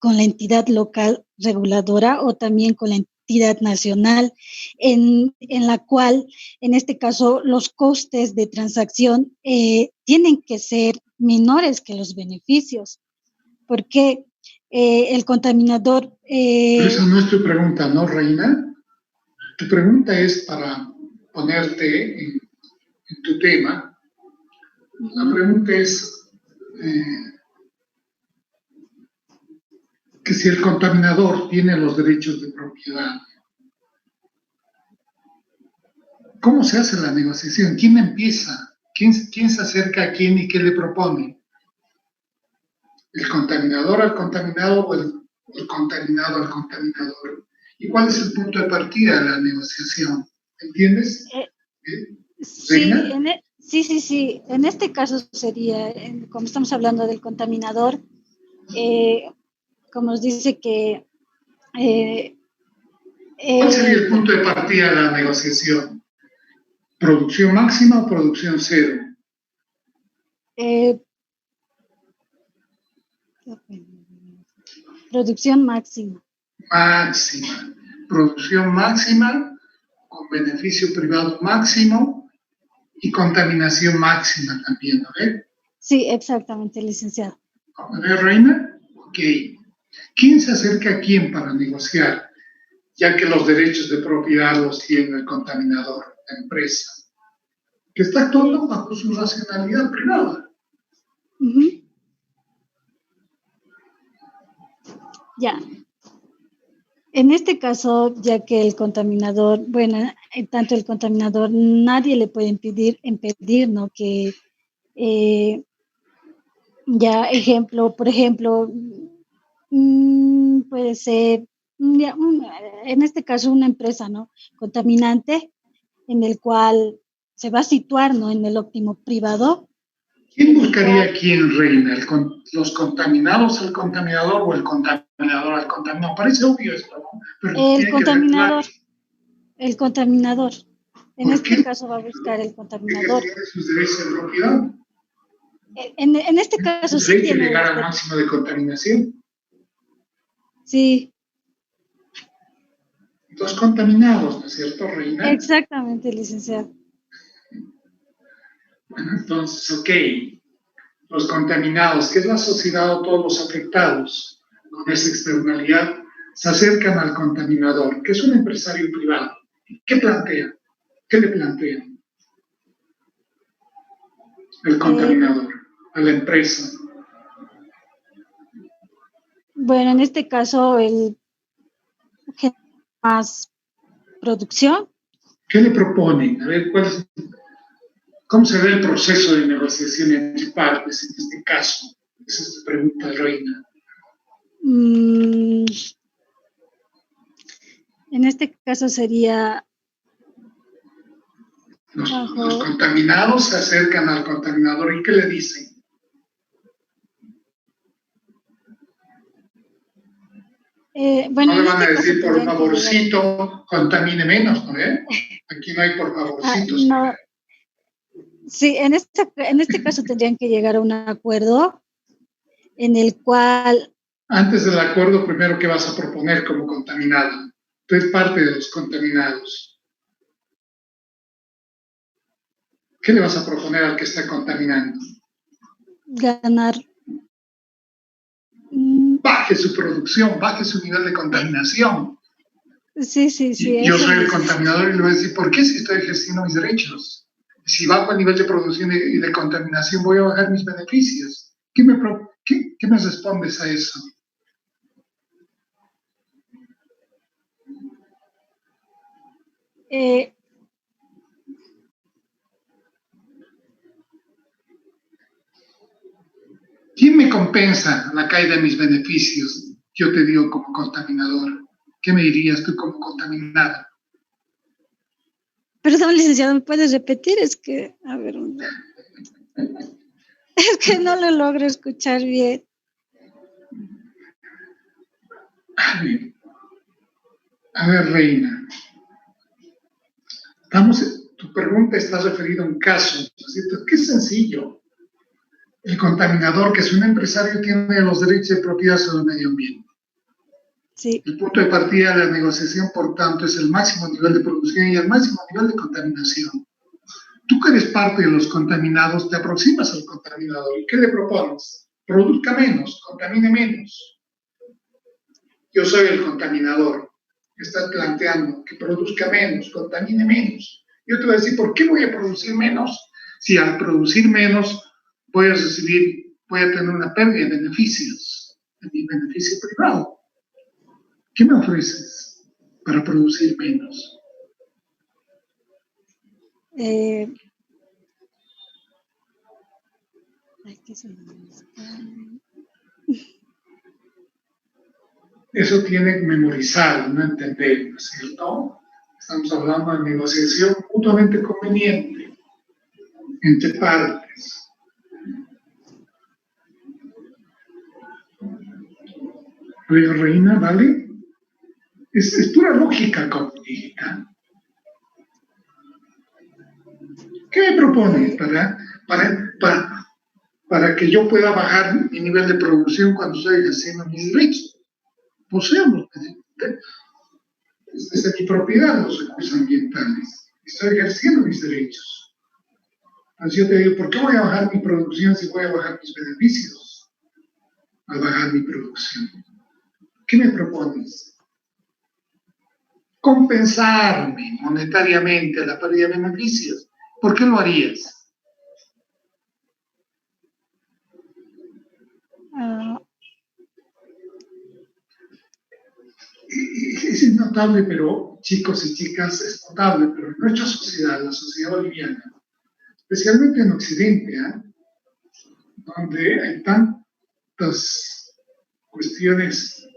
entidad local reguladora o también con la entidad nacional en la cual, en este caso, los costes de transacción tienen que ser menores que los beneficios, porque el contaminador... Pero esa no es tu pregunta, ¿no, Reina? Tu pregunta es para ponerte en tu tema. La pregunta es que si el contaminador tiene los derechos de propiedad, ¿cómo se hace la negociación? ¿Quién empieza? ¿Quién se acerca a quién y qué le propone? ¿El contaminador al contaminado o el contaminado al contaminador? ¿Y cuál es el punto de partida de la negociación? ¿Entiendes? ¿Reina? Sí. En este caso sería, como estamos hablando del contaminador, como nos dice que... ¿Cuál sería el punto de partida de la negociación? ¿Producción máxima o producción cero? Producción máxima. Máxima. Producción máxima con beneficio privado máximo y contaminación máxima también, ¿no ve? Sí, exactamente, licenciado. ¿A ver, Reina? Ok. ¿Quién se acerca a quién para negociar? Ya que los derechos de propiedad los tiene el contaminador, la empresa, que está actuando bajo su racionalidad privada. Ya. En este caso, ya que el contaminador, tanto el contaminador, nadie le puede impedir, ¿no? Que por ejemplo, puede ser, en este caso, una empresa, ¿no? Contaminante, en el cual se va a situar, ¿no? En el óptimo privado. ¿Quién buscaría a quién, Reina? ¿Los contaminados al contaminador o el contaminador al contaminado? Parece obvio esto, ¿no? Pero el contaminador. En este caso va a buscar el contaminador. ¿Porque tiene sus derechos de propiedad? En este caso sí tiene que tiene... llegar al máximo de contaminación. Sí. Los contaminados, ¿no es cierto, Reina? Exactamente, licenciado. Bueno, entonces, ok. Los contaminados, que es la sociedad o todos los afectados con esa externalidad, se acercan al contaminador, que es un empresario privado. ¿Qué plantea? ¿Qué le plantea el contaminador a la empresa? Bueno, en este caso, el más producción. ¿Qué le proponen? A ver, ¿cómo se ve el proceso de negociación entre partes en este caso? Esa es tu pregunta, Reina. En este caso sería... Los contaminados se acercan al contaminador y ¿qué le dicen? No le van a decir, por favorcito, contamine menos, ¿no? Aquí no hay por favorcitos. No. Sí, en este caso tendrían que llegar a un acuerdo en el cual... Antes del acuerdo, primero, ¿qué vas a proponer como contaminado? Tú eres parte de los contaminados. ¿Qué le vas a proponer al que está contaminando? Ganar. Baje su producción, baje su nivel de contaminación. Sí. Yo soy el contaminador y le voy a decir, ¿por qué si estoy ejerciendo mis derechos? Si bajo el nivel de producción y de contaminación, voy a bajar mis beneficios. ¿Qué me respondes a eso? ¿Quién me compensa la caída de mis beneficios? Yo te digo como contaminador. ¿Qué me dirías tú como contaminado? Perdón, licenciado, ¿me puedes repetir? Es que, a ver, es que no lo logro escuchar bien. A ver, Reina. Tu pregunta está referida a un caso, ¿no es cierto? Qué sencillo. El contaminador, que es un empresario, tiene los derechos de propiedad sobre el medio ambiente. Sí. El punto de partida de la negociación, por tanto, es el máximo nivel de producción y el máximo nivel de contaminación. Tú que eres parte de los contaminados, te aproximas al contaminador. ¿Y qué le propones? Produzca menos, contamine menos. Yo soy el contaminador. Estás planteando que produzca menos, contamine menos. Yo te voy a decir, ¿por qué voy a producir menos? Si al producir menos voy a tener una pérdida de beneficios, de mi beneficio privado. ¿Qué me ofreces para producir menos? Eso tiene que memorizar, no entender, ¿no es cierto? Estamos hablando de negociación mutuamente conveniente entre partes. Oiga, Reina, ¿vale? Es pura lógica cognitiva. ¿Qué me propones para que yo pueda bajar mi nivel de producción cuando estoy ejerciendo mis derechos? Poseemos, es mi propiedad los recursos ambientales. Estoy ejerciendo mis derechos. Entonces yo te digo, ¿por qué voy a bajar mi producción si voy a bajar mis beneficios al bajar mi producción? ¿Qué me propones? Compensarme monetariamente la pérdida de beneficios. ¿Por qué lo harías? Es notable, pero chicos y chicas, es notable, pero en nuestra sociedad, la sociedad boliviana, especialmente en Occidente, donde hay tantas cuestiones,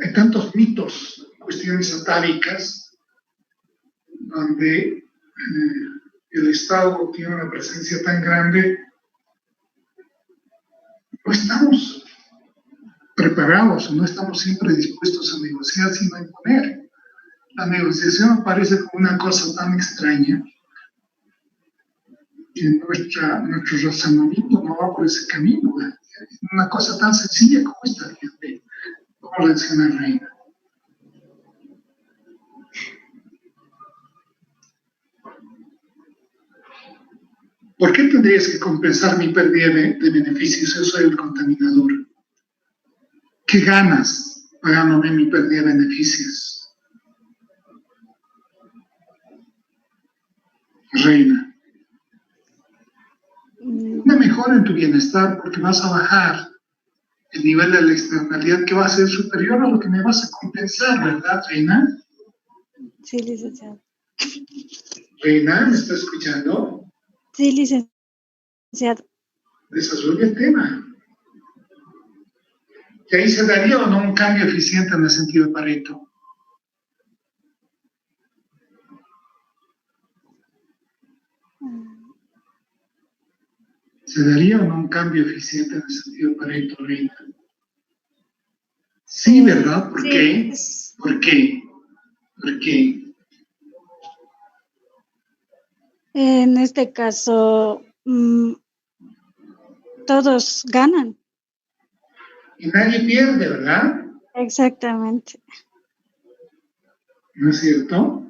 hay tantos mitos, cuestiones atávicas, donde el Estado tiene una presencia tan grande, no estamos preparados, no estamos siempre dispuestos a negociar, sino a imponer. La negociación aparece como una cosa tan extraña que nuestro razonamiento no va por ese camino. Es una cosa tan sencilla como esta, fíjate, como la decía la Reina. ¿Por qué tendrías que compensar mi pérdida de beneficios? Yo soy el contaminador. ¿Qué ganas pagándome mi pérdida de beneficios? Reina. Una mejora en tu bienestar porque vas a bajar el nivel de la externalidad que va a ser superior a lo que me vas a compensar, ¿verdad, Reina? Sí, licenciado. Reina, ¿me está escuchando? Sí, licenciado. Desarrolla el tema. ¿Y ahí se daría o no un cambio eficiente en el sentido de Pareto? ¿Se daría o no un cambio eficiente en el sentido de Pareto, Reina? Sí, ¿verdad? ¿Por qué? ¿Por qué? ¿Por qué? En este caso, todos ganan. Y nadie pierde, ¿verdad? Exactamente. ¿No es cierto?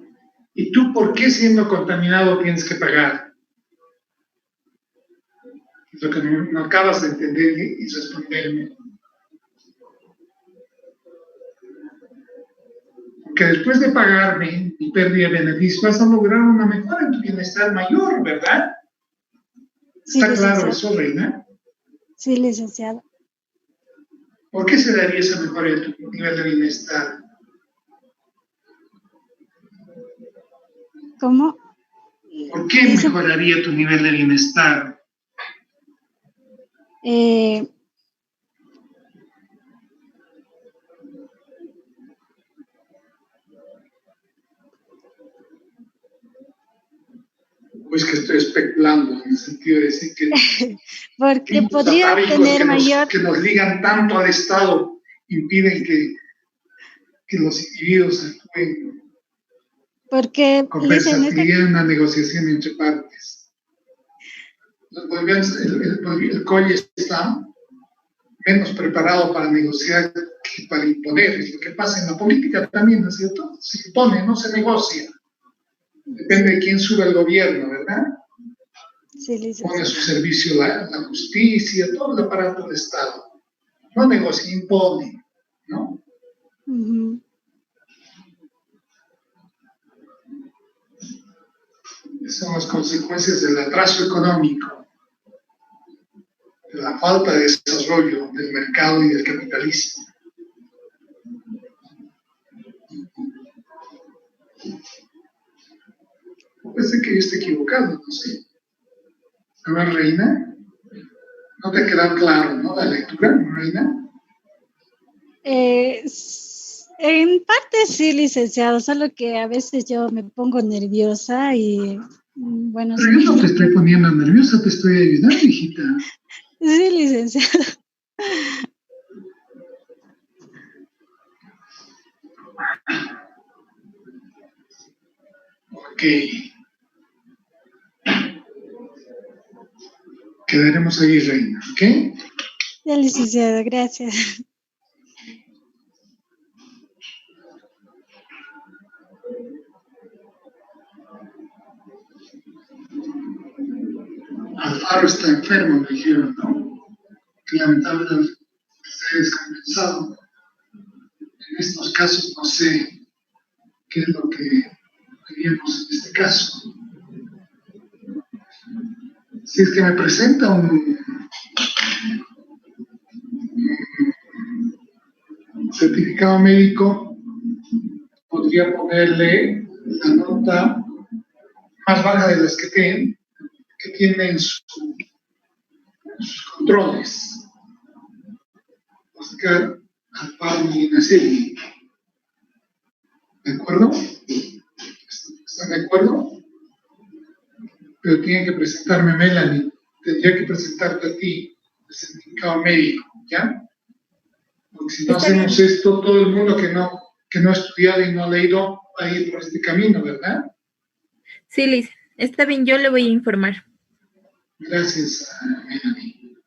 ¿Y tú por qué siendo contaminado tienes que pagar? Es lo que no acabas de entender y responderme. Que después de pagarme mi pérdida de beneficios vas a lograr una mejora en tu bienestar mayor, ¿verdad? Sí, ¿Está licenciado. claro eso, Reina? Sí, licenciado. ¿Por qué se daría esa mejora en tu nivel de bienestar? ¿Cómo? ¿Por qué mejoraría tu nivel de bienestar? Pues que estoy especulando en el sentido de decir que porque podría tener mayor que nos ligan tanto al Estado impiden que los individuos actúen porque con versatilidad en una negociación entre partes. El COI está menos preparado para negociar que para imponer. Es lo que pasa en la política también, ¿no es cierto? Se impone, no se negocia. Depende de quién sube al gobierno, ¿verdad? Sí, Pone a su servicio la justicia, todo el aparato del Estado. No negocia, impone, ¿no? Ujú. Son las consecuencias del atraso económico, de la falta de desarrollo del mercado y del capitalismo. Parece que yo estoy equivocado, no sé. A ver, Reina, ¿no te queda claro, no, la lectura, Reina? En parte sí, licenciado, solo que a veces yo me pongo nerviosa y bueno, Pero yo no te estoy poniendo nerviosa, te estoy ayudando, hijita. Sí, licenciado. Ok. Quedaremos ahí, Reina, ¿ok? Ya, licenciado, gracias. Alfaro está enfermo, me dijeron, ¿no? Que lamentablemente se ha descompensado. En estos casos no sé qué es lo que haríamos en este caso. Si es que me presenta un certificado médico, podría ponerle la nota más baja de las que tiene en sus controles. Oscar Alfaro Medinaceli. ¿De acuerdo? ¿Están de acuerdo? Pero tiene que presentarme Melanie. Tendría que presentarte a ti el certificado médico, ¿ya? Porque si no hacemos esto, todo el mundo que no ha estudiado y no ha leído va a ir por este camino, ¿verdad? Sí, Liz, está bien, yo le voy a informar. Gracias, Melanie.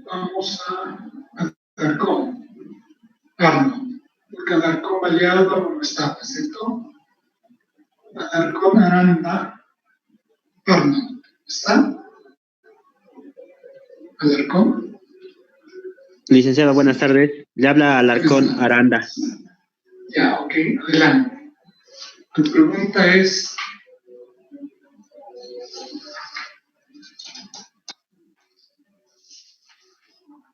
Vamos a Alarcón. Arno. Porque Alarcón Vallealba no está, ¿cierto? Alarcón Aranda. Arno. ¿Está? Alarcón. Licenciado, buenas tardes. Le habla Alarcón Aranda. Ya, ok, adelante. Tu pregunta es...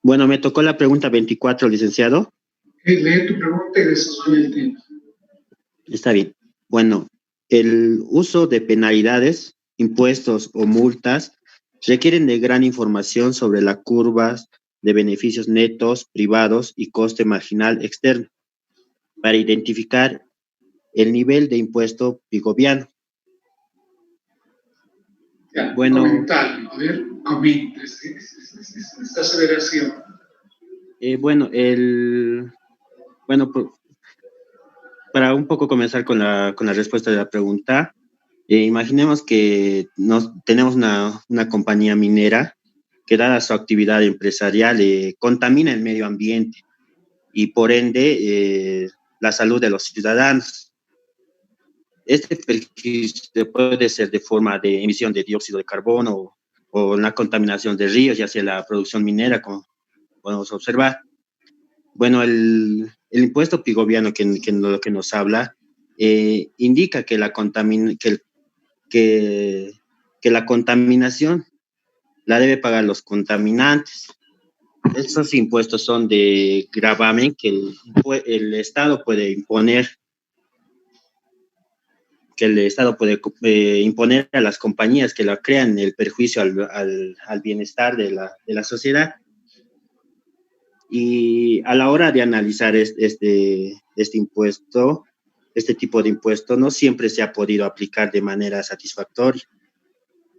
Bueno, me tocó la pregunta 24, licenciado. Lee tu pregunta y desarrolla el tema. Está bien. Bueno, el uso de penalidades, impuestos o multas requieren de gran información sobre las curvas de beneficios netos, privados y coste marginal externo para identificar el nivel de impuesto pigoviano. Ya, bueno, comentar, a ver, comenta esta aseveración. Para un poco comenzar con la respuesta de la pregunta, imaginemos que tenemos una compañía minera que, dada su actividad empresarial, contamina el medio ambiente y, por ende, la salud de los ciudadanos. Este perjuicio puede ser de forma de emisión de dióxido de carbono o una contaminación de ríos, ya sea la producción minera, como podemos observar. Bueno, el impuesto pigoviano que nos habla indica que la contaminación la debe pagar los contaminantes. Estos impuestos son de gravamen que el Estado puede imponer, a las compañías que la crean, el perjuicio al bienestar de la sociedad. Y a la hora de analizar este impuesto, este tipo de impuesto, no siempre se ha podido aplicar de manera satisfactoria,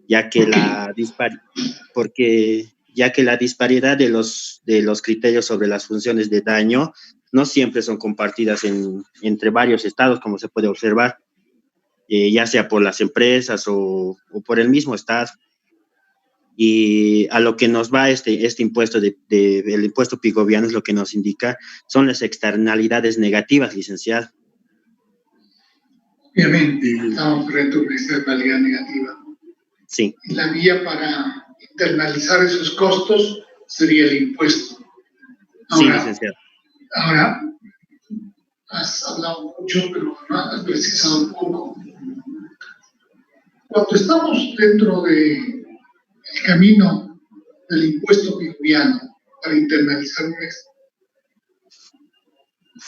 ya que la disparidad de los criterios sobre las funciones de daño no siempre son compartidas entre varios estados, como se puede observar, ya sea por las empresas o por el mismo estado. Y a lo que nos va este impuesto el impuesto pigoviano es lo que nos indica, son las externalidades negativas, licenciado. Obviamente, estamos frente a una externalidad negativa. Sí. Y la vía para internalizar esos costos sería el impuesto. Ahora, sí, licenciado. Ahora, has hablado mucho, pero no has precisado un poco. Cuando estamos dentro del camino del impuesto pigoviano para internalizar un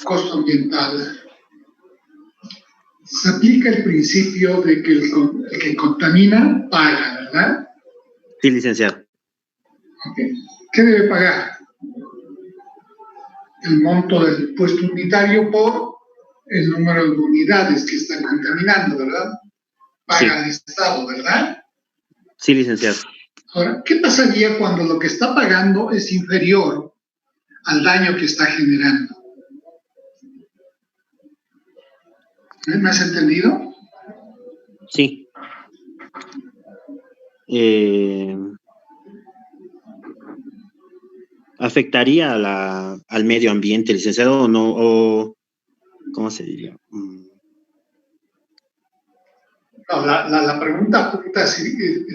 costo ambiental, se aplica el principio de que el que contamina paga, ¿verdad? Sí, licenciado. Okay. ¿Qué debe pagar? El monto del impuesto unitario por el número de unidades que están contaminando, ¿verdad? Paga el Estado, ¿verdad? Sí, licenciado. Ahora, ¿qué pasaría cuando lo que está pagando es inferior al daño que está generando? ¿Me has entendido? Sí. ¿Afectaría al medio ambiente, licenciado, o no? O, ¿cómo se diría? No, la pregunta apunta si el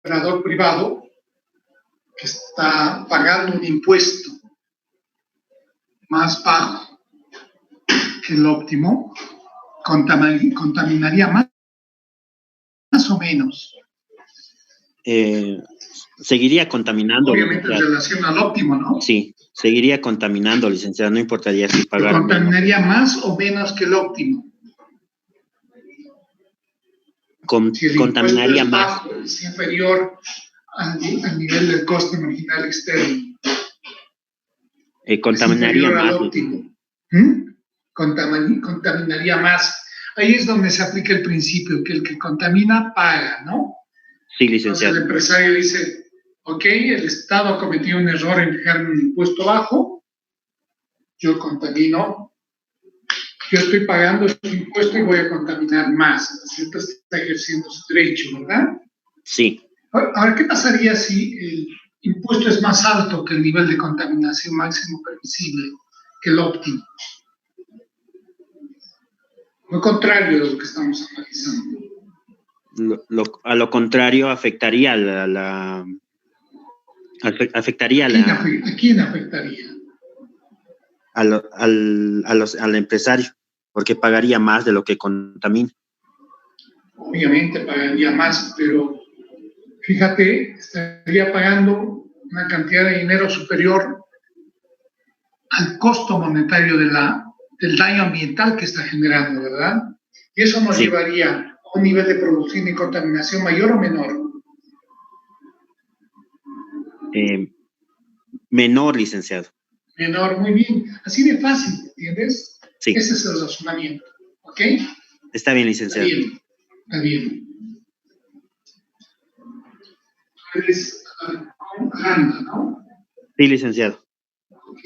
operador privado que está pagando un impuesto más bajo que el óptimo, contaminaría más o menos. Seguiría contaminando. Obviamente en relación al óptimo, ¿no? Sí, seguiría contaminando, licenciado, no importaría si pagara menos. ¿Contaminaría más o menos que el óptimo? Si el contaminaría es más. bajo, es inferior al nivel del costo marginal externo. Contaminaría más. Al óptimo. Contaminaría más. Ahí es donde se aplica el principio, que el que contamina paga, ¿no? Sí, licenciado. Entonces el empresario dice, ok, el Estado ha cometido un error en fijarme un impuesto bajo, yo contamino, yo estoy pagando este impuesto y voy a contaminar más, ¿cierto? Está ejerciendo su derecho, ¿verdad? Sí. Ahora, ¿qué pasaría si el impuesto es más alto que el nivel de contaminación máximo permisible, que el óptimo? Lo contrario de lo que estamos analizando. A lo contrario, afectaría afectaría ¿A quién afectaría? Al empresario, porque pagaría más de lo que contamina. Obviamente pagaría más, pero fíjate, estaría pagando una cantidad de dinero superior al costo monetario del daño ambiental que está generando, ¿verdad? Y eso nos llevaría a un nivel de producción y contaminación mayor o menor. Menor, licenciado. Menor, muy bien. Así de fácil, ¿entiendes? Sí. Ese es el razonamiento, ¿ok? Está bien, licenciado. Está bien. Eres Randa, ¿no? Sí, licenciado. Ok.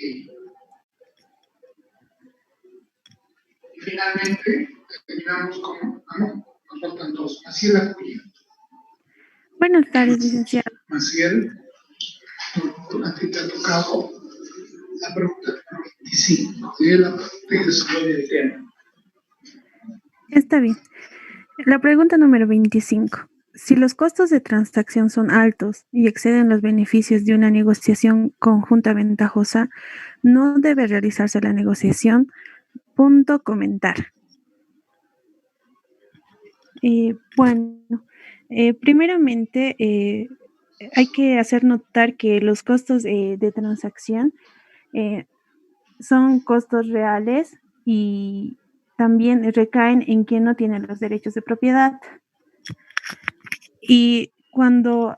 Y finalmente, terminamos con... no, nos faltan dos. Maciel Acuña. Buenas tardes, licenciado. Maciel, a ti te ha tocado la pregunta número 25, de la desarrollo del tema. Está bien. La pregunta número 25. Si los costos de transacción son altos y exceden los beneficios de una negociación conjunta ventajosa, no debe realizarse la negociación. Punto comentar. Primeramente hay que hacer notar que los costos de transacción son costos reales y también recaen en quien no tiene los derechos de propiedad. Y cuando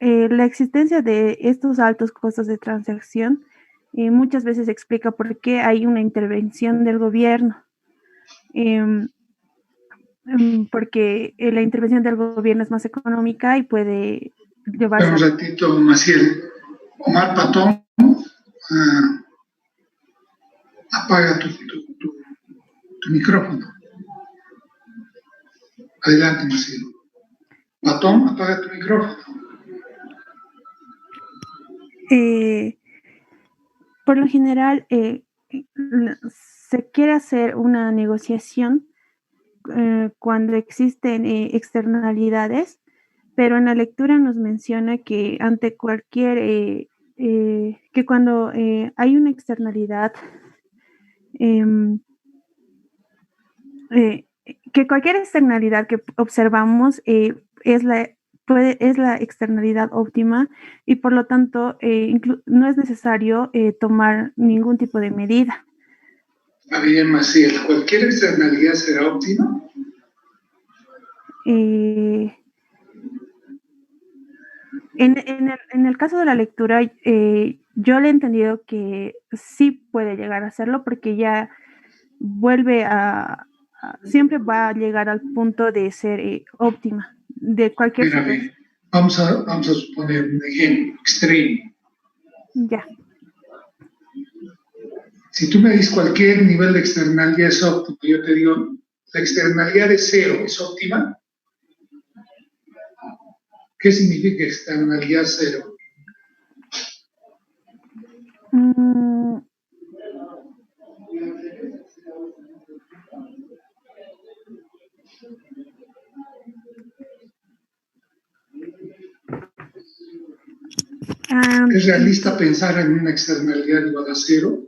la existencia de estos altos costos de transacción muchas veces explica por qué hay una intervención del gobierno. Porque la intervención del gobierno es más económica y puede llevarse... Un ratito, Maciel. Omar Patón, apaga tu micrófono. Adelante, Maciel. Matón, apaga tu micrófono. Por lo general, se quiere hacer una negociación cuando existen externalidades, pero en la lectura nos menciona que ante cualquier, que cuando hay una externalidad, que cualquier externalidad que observamos es la externalidad óptima y por lo tanto no es necesario tomar ningún tipo de medida. A bien, Maciel, ¿cualquier externalidad será óptima? En el caso de la lectura, yo le he entendido que sí puede llegar a hacerlo porque ya siempre va a llegar al punto de ser óptima de cualquier situación. Vamos a suponer un ejemplo extremo. Ya. Si tú me dices cualquier nivel de externalidad es óptimo, yo te digo, la externalidad de 0 es óptima. ¿Qué significa externalidad 0? ¿Es realista pensar en una externalidad igual a 0?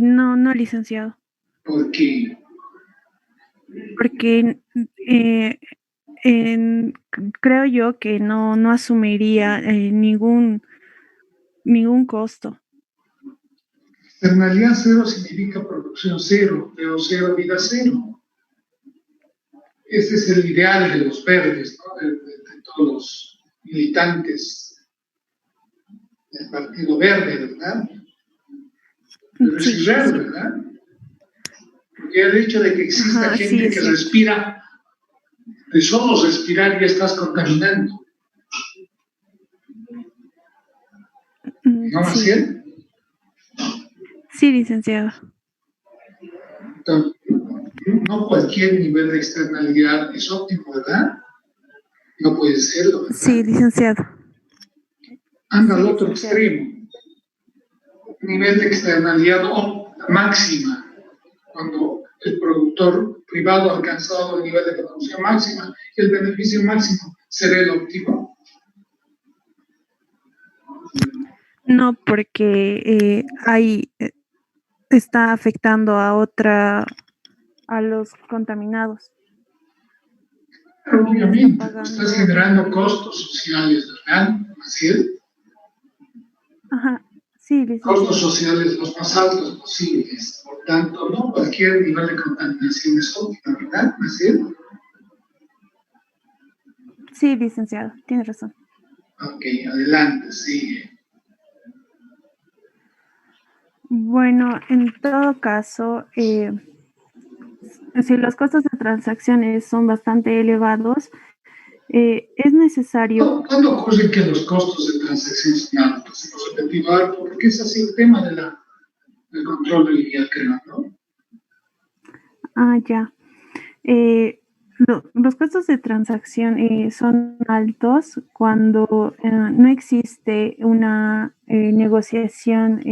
No, licenciado. ¿Por qué? Porque creo yo que no asumiría ningún costo. Externalidad 0 significa producción 0, pero 0 vida 0. Este es el ideal de los verdes, ¿no? de todos los militantes del Partido Verde, ¿verdad? Pero es irreal, ¿verdad? Porque el hecho de que exista gente que respira, de solo respirar ya estás contaminando. ¿No, Maciel? Sí, licenciado. Entonces, no cualquier nivel de externalidad es óptimo, ¿verdad? No puede serlo, ¿verdad? Sí, licenciado. Anda al otro extremo. Nivel de externalidad máxima. Cuando el productor privado ha alcanzado el nivel de producción máxima, el beneficio máximo será el óptimo. No, porque está afectando a los contaminados. Obviamente, estás generando costos sociales, ¿verdad, Maciel? Ajá, sí, licenciado. Costos sociales los más altos posibles. Por tanto, no cualquier nivel de contaminación es óptima, ¿verdad, Maciel? Sí, licenciado, tiene razón. Ok, adelante, sigue. Bueno, en todo caso, si los costos de transacciones son bastante elevados, es necesario... ¿Cuándo ocurre que los costos de transacción son altos? Porque es así el tema del control del guía, creo, ¿no? Ah, ya. Los costos de transacción son altos cuando no existe una negociación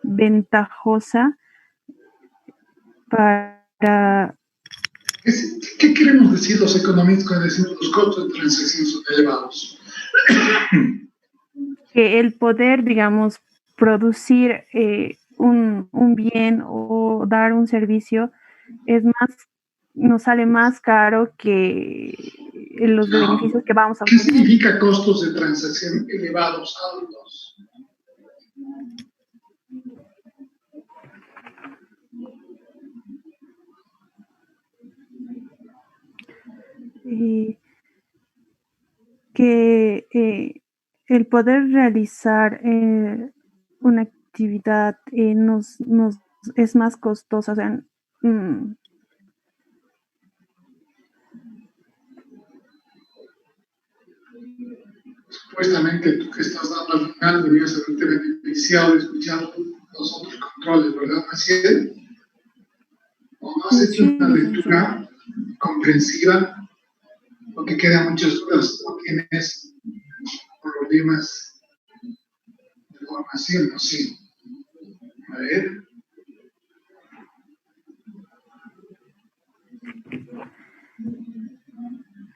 ventajosa para... ¿Qué queremos decir los economistas cuando decimos los costos de transacción son elevados? Que el poder, digamos, producir un bien o dar un servicio nos sale más caro que los beneficios que vamos a obtener. ¿Qué significa costos de transacción elevados, altos? Que el poder realizar una actividad nos es más costosa, o sea, Supuestamente tú que estás dando al final deberías haberte beneficiado de escuchar los otros controles, ¿verdad, Maciel? ¿O no has hecho una lectura comprensiva porque quedan muchas dudas, no tienes problemas de formación, no sé. A ver.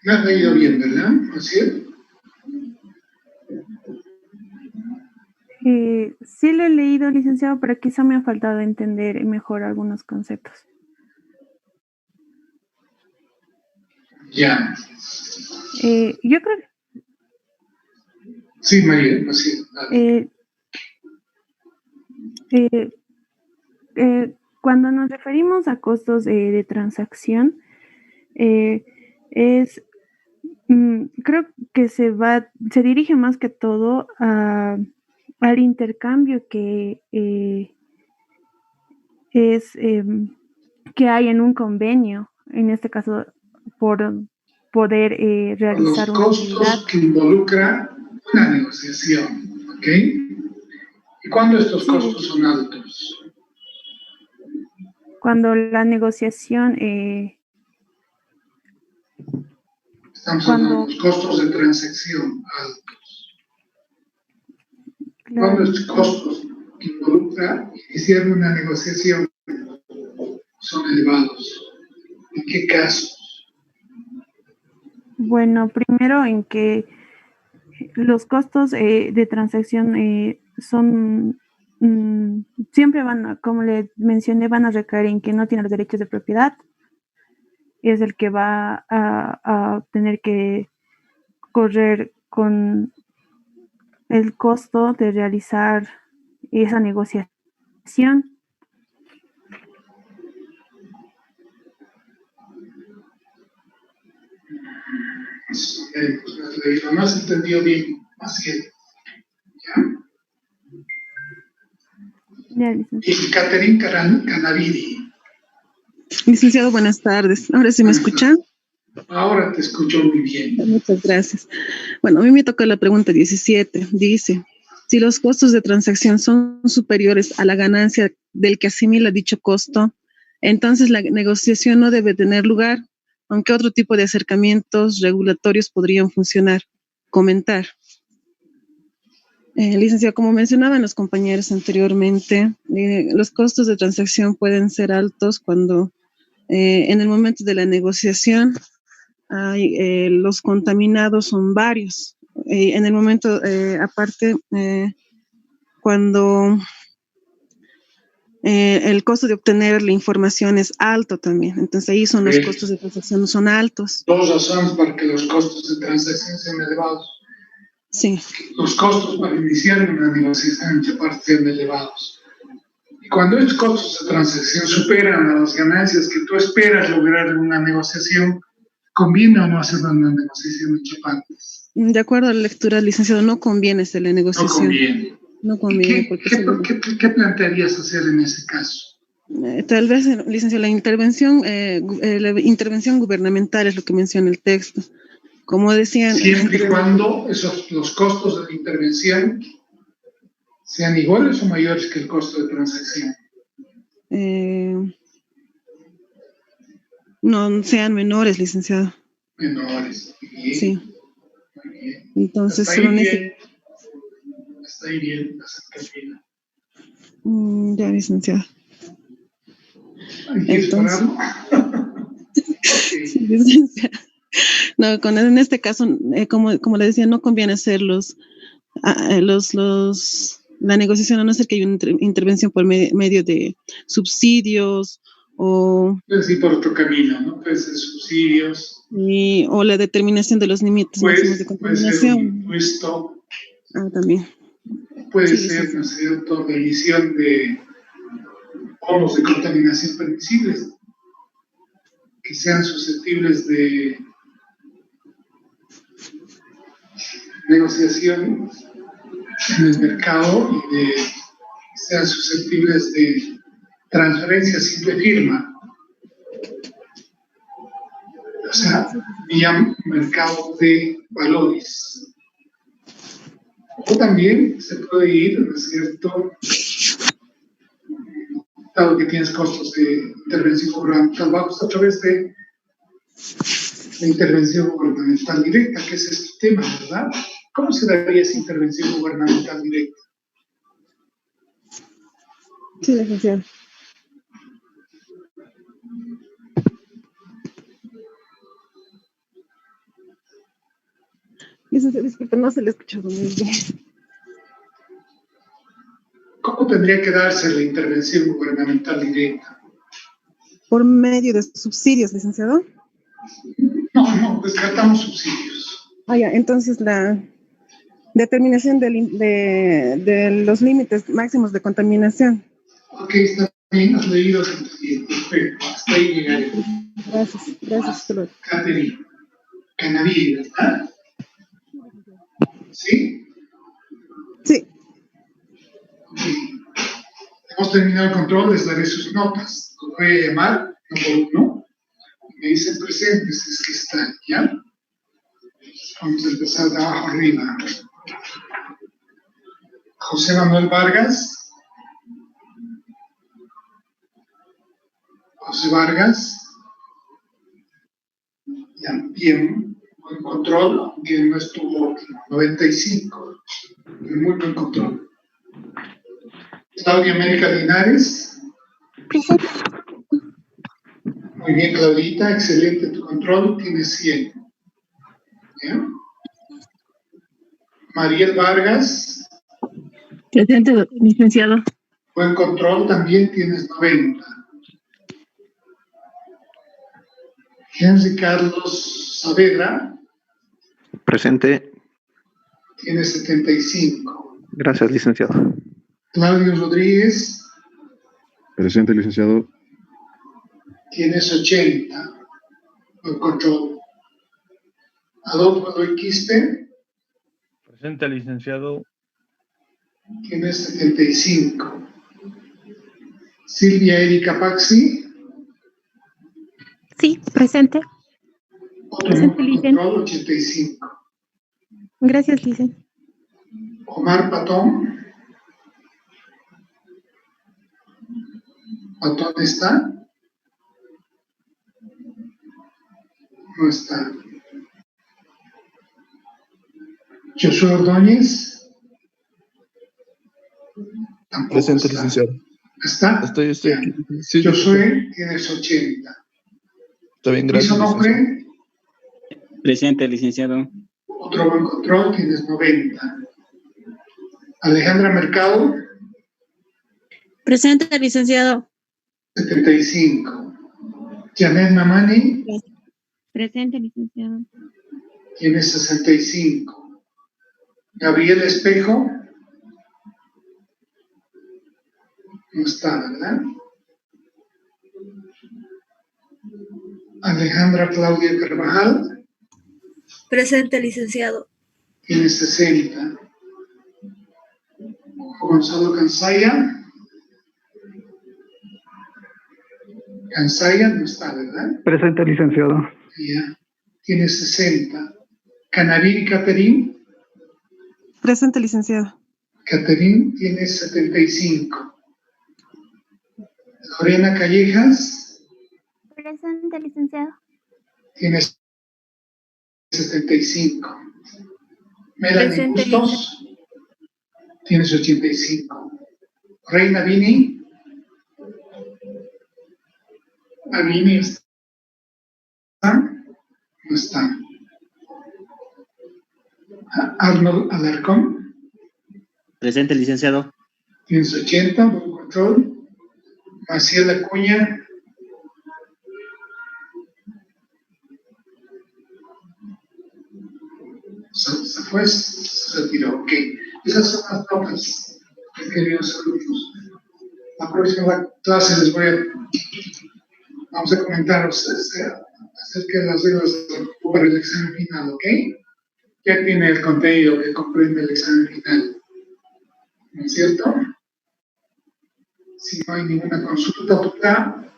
Me has leído bien, ¿verdad? ¿No es cierto? Sí lo he leído, licenciado, pero quizá me ha faltado entender mejor algunos conceptos. Ya. Yo creo que... Sí, María, no sé. Cuando nos referimos a costos de transacción, creo que se dirige más que todo al intercambio que que hay en un convenio, en este caso por poder realizar una actividad. Los costos que involucra una negociación, ¿ok? ¿Y cuándo estos costos son altos? Cuando la negociación... Estamos hablando de los costos de transacción altos. Claro. Cuando estos costos que involucra iniciar una negociación son elevados. ¿En qué casos? Bueno, primero en que los costos de transacción son siempre como le mencioné, van a recaer en quien no tiene los derechos de propiedad. Es el que va a tener que correr con el costo de realizar esa negociación. No has entendido bien, así es. ¿Ya? Y Catherine Canavidi. Licenciado, buenas tardes. ¿Ahora sí me escuchan? Ahora te escucho muy bien. Muchas gracias. Bueno, a mí me toca la pregunta 17. Dice, si los costos de transacción son superiores a la ganancia del que asimila dicho costo, entonces la negociación no debe tener lugar, aunque otro tipo de acercamientos regulatorios podrían funcionar. Comentar. Licenciado, como mencionaban los compañeros anteriormente, los costos de transacción pueden ser altos cuando en el momento de la negociación los contaminados son varios. En el momento, aparte, cuando el costo de obtener la información es alto también. Entonces ahí son los costos de transacción son altos. Dos razones para que los costos de transacción sean elevados. Sí. Los costos para iniciar una negociación en mucha parte sean elevados. Y cuando estos costos de transacción superan a las ganancias que tú esperas lograr en una negociación, ¿conviene o no hacer una negociación en muchas partes? De acuerdo a la lectura, licenciado, no conviene hacer la negociación. No conviene. No conviene. ¿Qué plantearías hacer en ese caso? Tal vez, licenciado, la intervención gubernamental es lo que menciona el texto. Como decían... Siempre y cuando los costos de la intervención sean iguales o mayores que el costo de transacción. No sean menores, licenciado. Menores. Bien. Sí. Muy bien. Entonces, Hasta ahí bien, ya, licenciado. Entonces, sí, licenciado. No, en este caso, como le decía, no conviene hacer la negociación, a no ser que haya una intervención por medio de subsidios o... Puedes ir por otro camino, ¿no? Puede ser subsidios. O la determinación de los límites máximos de contaminación. Puede ser un impuesto. También. Puede ser, ¿no es cierto?, la emisión de bonos de contaminación permisibles que sean susceptibles de negociación en el mercado y que sean susceptibles de transferencia simple firma. O sea, vía mercado de valores. O también se puede ir, ¿no es cierto?, dado que tienes costos de intervención gubernamental bajos, a través de La intervención gubernamental directa, que ese es tu tema, ¿verdad? ¿Cómo se daría esa intervención gubernamental directa? Sí, licenciado. Licenciado, disculpe, no se le ha escuchado muy bien. ¿Cómo tendría que darse la intervención gubernamental directa? ¿Por medio de subsidios, licenciado? No, descartamos subsidios. Ya, entonces la determinación de los límites máximos de contaminación. Ok, está bien, has leído bien, perfecto, hasta ahí llegaré. Gracias. Catherine, Canaví, ¿verdad? ¿Sí? Sí. Okay. Hemos terminado el control, les daré sus notas. Los voy a llamar, uno por uno. Me dicen presentes, es que están, ¿ya? Vamos a empezar de abajo arriba. José Manuel Vargas. José Vargas. Ya, bien. Buen control, aunque no estuvo óptimo. 95. Muy buen control. Claudia América Linares. Presente. Muy bien, Claudita. Excelente tu control. Tienes 100. ¿Ya? Mariel Vargas. Presente, licenciado. Buen control, también tienes 90. Henry Carlos Saavedra. Presente. Tiene 75. Gracias, licenciado. Claudio Rodríguez. Presente, licenciado. Tienes 80. Buen control. Adolfo Eloy Quispe. Presente, licenciado. Tienes 75. Silvia Erika Paxi. Sí, presente. Otro Presente, buen control, 85. Gracias, licenciado. Omar Patón. ¿Patón está? No está. Josué Ordóñez. Tampoco Presente, está. licenciado. ¿Está? Estoy aquí. Sí, Josué, tienes 80. Está bien, Luis gracias, licenciado. Onofre. Presente, licenciado. Otro buen control, tienes 90. Alejandra Mercado. Presente, licenciado. 75. Janet Mamani. Presente, licenciado. Tiene 65. Gabriel Espejo. No está, ¿verdad? Alejandra Claudia Carvajal. Presente, licenciado. Tiene 60. Gonzalo Cansaya. Cansaya no está, ¿verdad? Presente, licenciado. Ya. Tiene 60. Canaviri Caterín. Presente, licenciado. Caterín tiene 75. Lorena Callejas. Presente, licenciado. Tiene 75. Melanie Presente, Bustos. Tienes 85. Reina Vini. Vini está. No está. Arnold Alarcón. Presente, licenciado. Tienes 80. Buen control. Maciel Acuña. Se fue, se retiró. Ok. Esas son las notas que queríamos alumnos. La próxima clase les vamos a comentar acerca de las reglas para el examen final, ¿ok? Ya tiene el contenido que comprende el examen final. ¿No es cierto? Si no hay ninguna consulta, total,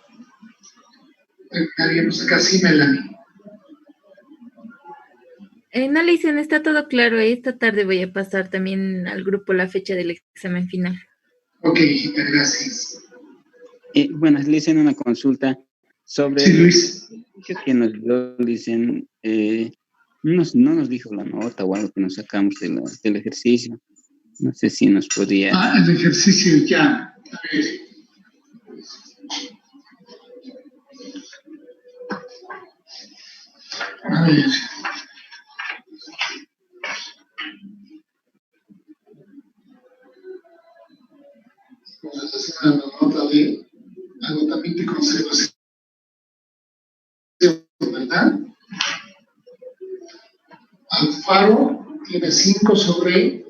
terminaríamos acá. Sí, Melanie. No, Licen, está todo claro. Esta tarde voy a pasar también al grupo la fecha del examen final. Ok, hijita, gracias. Bueno, Licen, una consulta sobre sí, Luis. que nos dio, Licen, no nos dijo la nota o algo que nos sacamos del ejercicio. No sé si nos podía... El ejercicio ya. A ver. A ver. Vamos a hacer una nota de agotamiento y conservación, ¿verdad? Alfaro tiene 5 sobre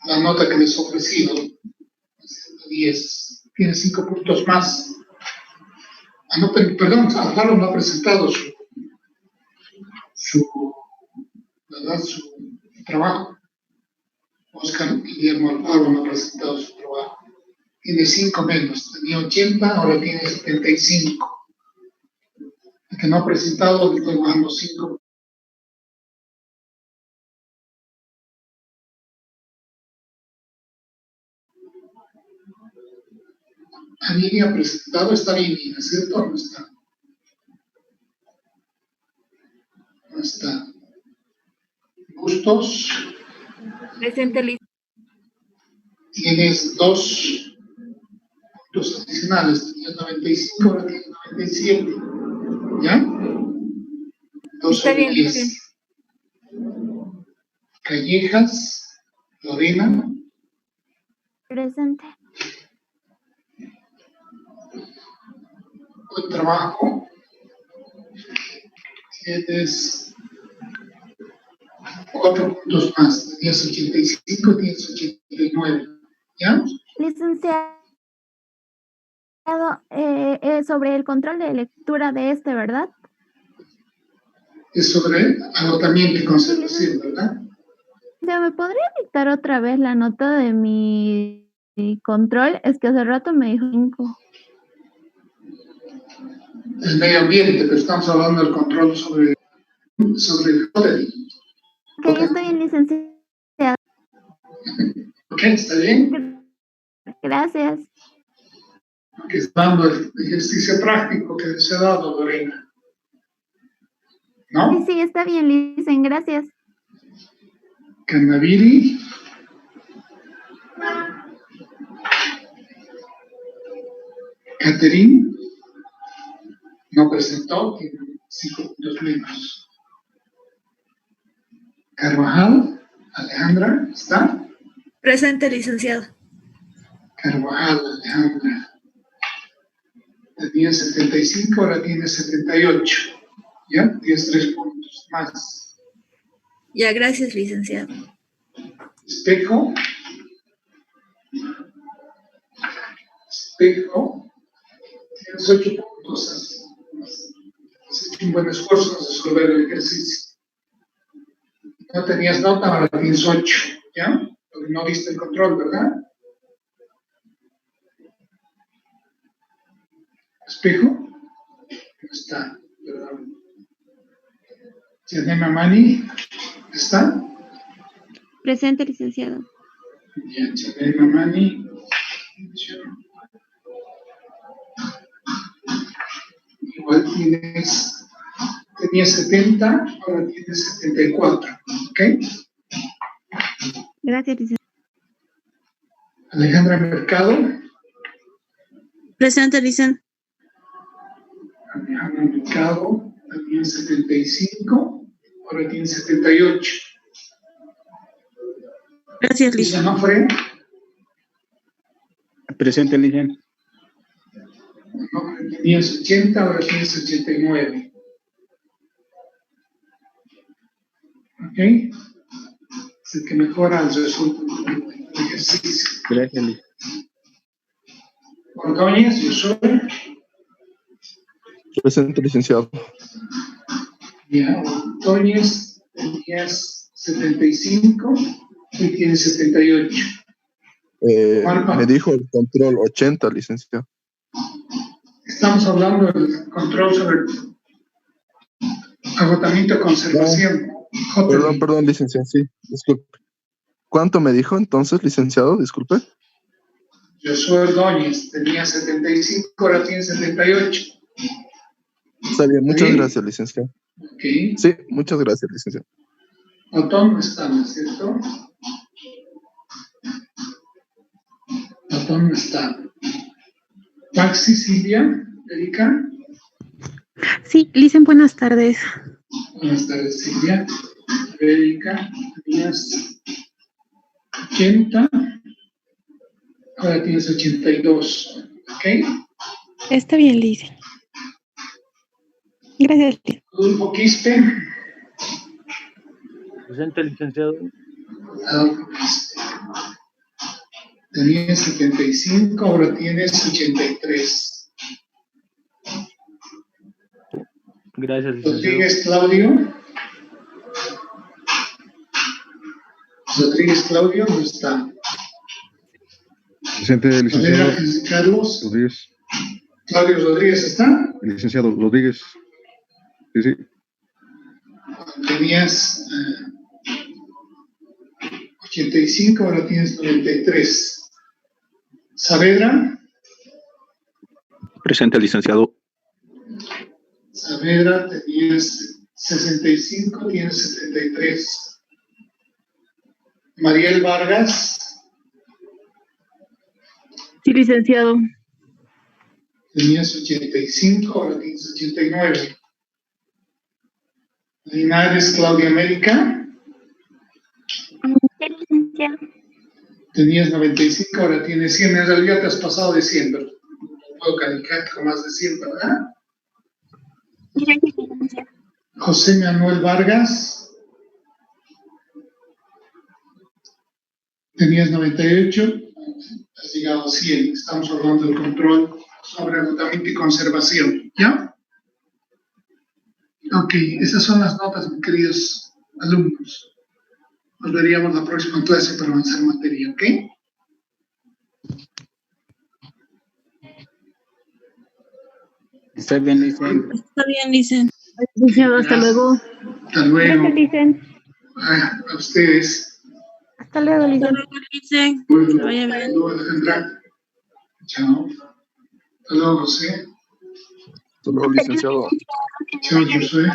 la nota que les he ofrecido, 10. Tiene 5 puntos más. No, perdón, Alfaro no ha presentado su trabajo. Oscar Guillermo Alfaro no ha presentado su trabajo. Tiene 5 menos. Tenía 80, ahora tiene 75. El que no ha presentado, le estoy bajando 5. Anini ha presentado, está bien, ¿cierto? No está. No está. Bustos. Presente, Lisa. Tienes 2 puntos adicionales. Tenías 95, ahora tienes 97. ¿Ya? 2 sobre 10. Callejas, Lorena. Presente. Buen trabajo. Tienes 4 puntos más. Tenías 85, tienes 89. ¿Ya? Licenciado, sobre el control de lectura de este, ¿verdad? Es sobre agotamiento y conservación, ¿verdad? ¿Me podría dictar otra vez la nota de mi control? Es que hace rato me dijo 5. El medio ambiente, pero estamos hablando del control sobre el hotel. Ok, estoy bien, licenciada. Ok, ¿está bien? Gracias. Aquí está dando el ejercicio práctico que se ha dado, Lorena. ¿No? Sí, está bien, Licen, gracias. Canaviri. Catherine. No presentó, tiene 5 puntos menos. Carvajal, Alejandra, ¿está? Presente, licenciado. Carvajal, Alejandra. Tenía 75, ahora tiene 78. ¿Ya? Tienes 3 puntos más. Ya, gracias, licenciado. Espejo. Espejo. Tienes 8 puntos. Has hecho un buen esfuerzo en resolver el ejercicio. No tenías nota, ahora tienes 8. ¿Ya? Porque no diste el control, ¿verdad? Espejo. No está, ¿verdad? Yanema Mani. ¿Está? Presente, licenciado. Bien, Yanema Mani. Igual tenías 70, ahora tienes 74. ¿Ok? Gracias, licenciado. Alejandra Mercado. Presente, licenciado. Alejandra Mercado, también 75, ahora tiene 78. Gracias, licenciado. Onofre. Presente, licenciado. Onofre, tenías 80, ahora tienes 89. ¿Ok? Así que mejora el resultado del ejercicio. Gracias, licenciado. Ordóñez, yo soy. Presente, licenciado. Ya, Ordóñez, tenías 75 y tienes 78. Me dijo el control 80, licenciado. Estamos hablando del control sobre agotamiento y conservación. Perdón, licenciado, sí, disculpe. ¿Cuánto me dijo entonces, licenciado? Disculpe. Josué Ordóñez tenía 75, ahora tiene 78. Está bien, muchas bien? gracias, licenciado. Ok. Sí, muchas gracias, licenciado. Otón no está, ¿no es cierto? Otón no está. Maxi, Silvia, Erika. Sí, Licen, buenas tardes. Buenas tardes, Silvia. Erika, tenías 80, ahora tienes 82, ¿ok? Está bien, Licen. Gracias, Licen. Adolfo Quispe. Presente, licenciado. Adolfo Quispe. Tenías 75, ahora tienes 83. Gracias, licenciado. Rodríguez Claudio. Rodríguez Claudio no está. Presente, licenciado. Carlos. Rodríguez. Claudio Rodríguez está. El licenciado Rodríguez. Sí, sí. Tenías 85, ahora tienes 93. Saavedra. Presente, licenciado. Saavedra, tenías 65, tienes 73. Mariel Vargas. Sí, licenciado. Tenías 85, ahora tienes 89. Linares Claudia América. Sí, licenciado. Tenías 95, ahora tienes 100. En realidad te has pasado de 100, pero no puedo calificar con más de 100, ¿verdad? Gracias, licenciado. José Manuel Vargas. Tenías 98, has llegado a 100. Estamos hablando del control sobre agotamiento y conservación, ¿ya? Ok, esas son las notas, mis queridos alumnos. Nos veríamos la próxima clase para avanzar en materia, ¿ok? Está bien, Licen. Está bien, Licen. Licenciado, hasta luego. Hasta luego. Gracias, Licen. A ustedes. Hasta luego, Licen. Hasta luego, Licen. Bueno, Que vaya bien. hasta luego, Alejandra. Chao. Hasta luego, José. Hasta luego, licenciado. Chao, Josué.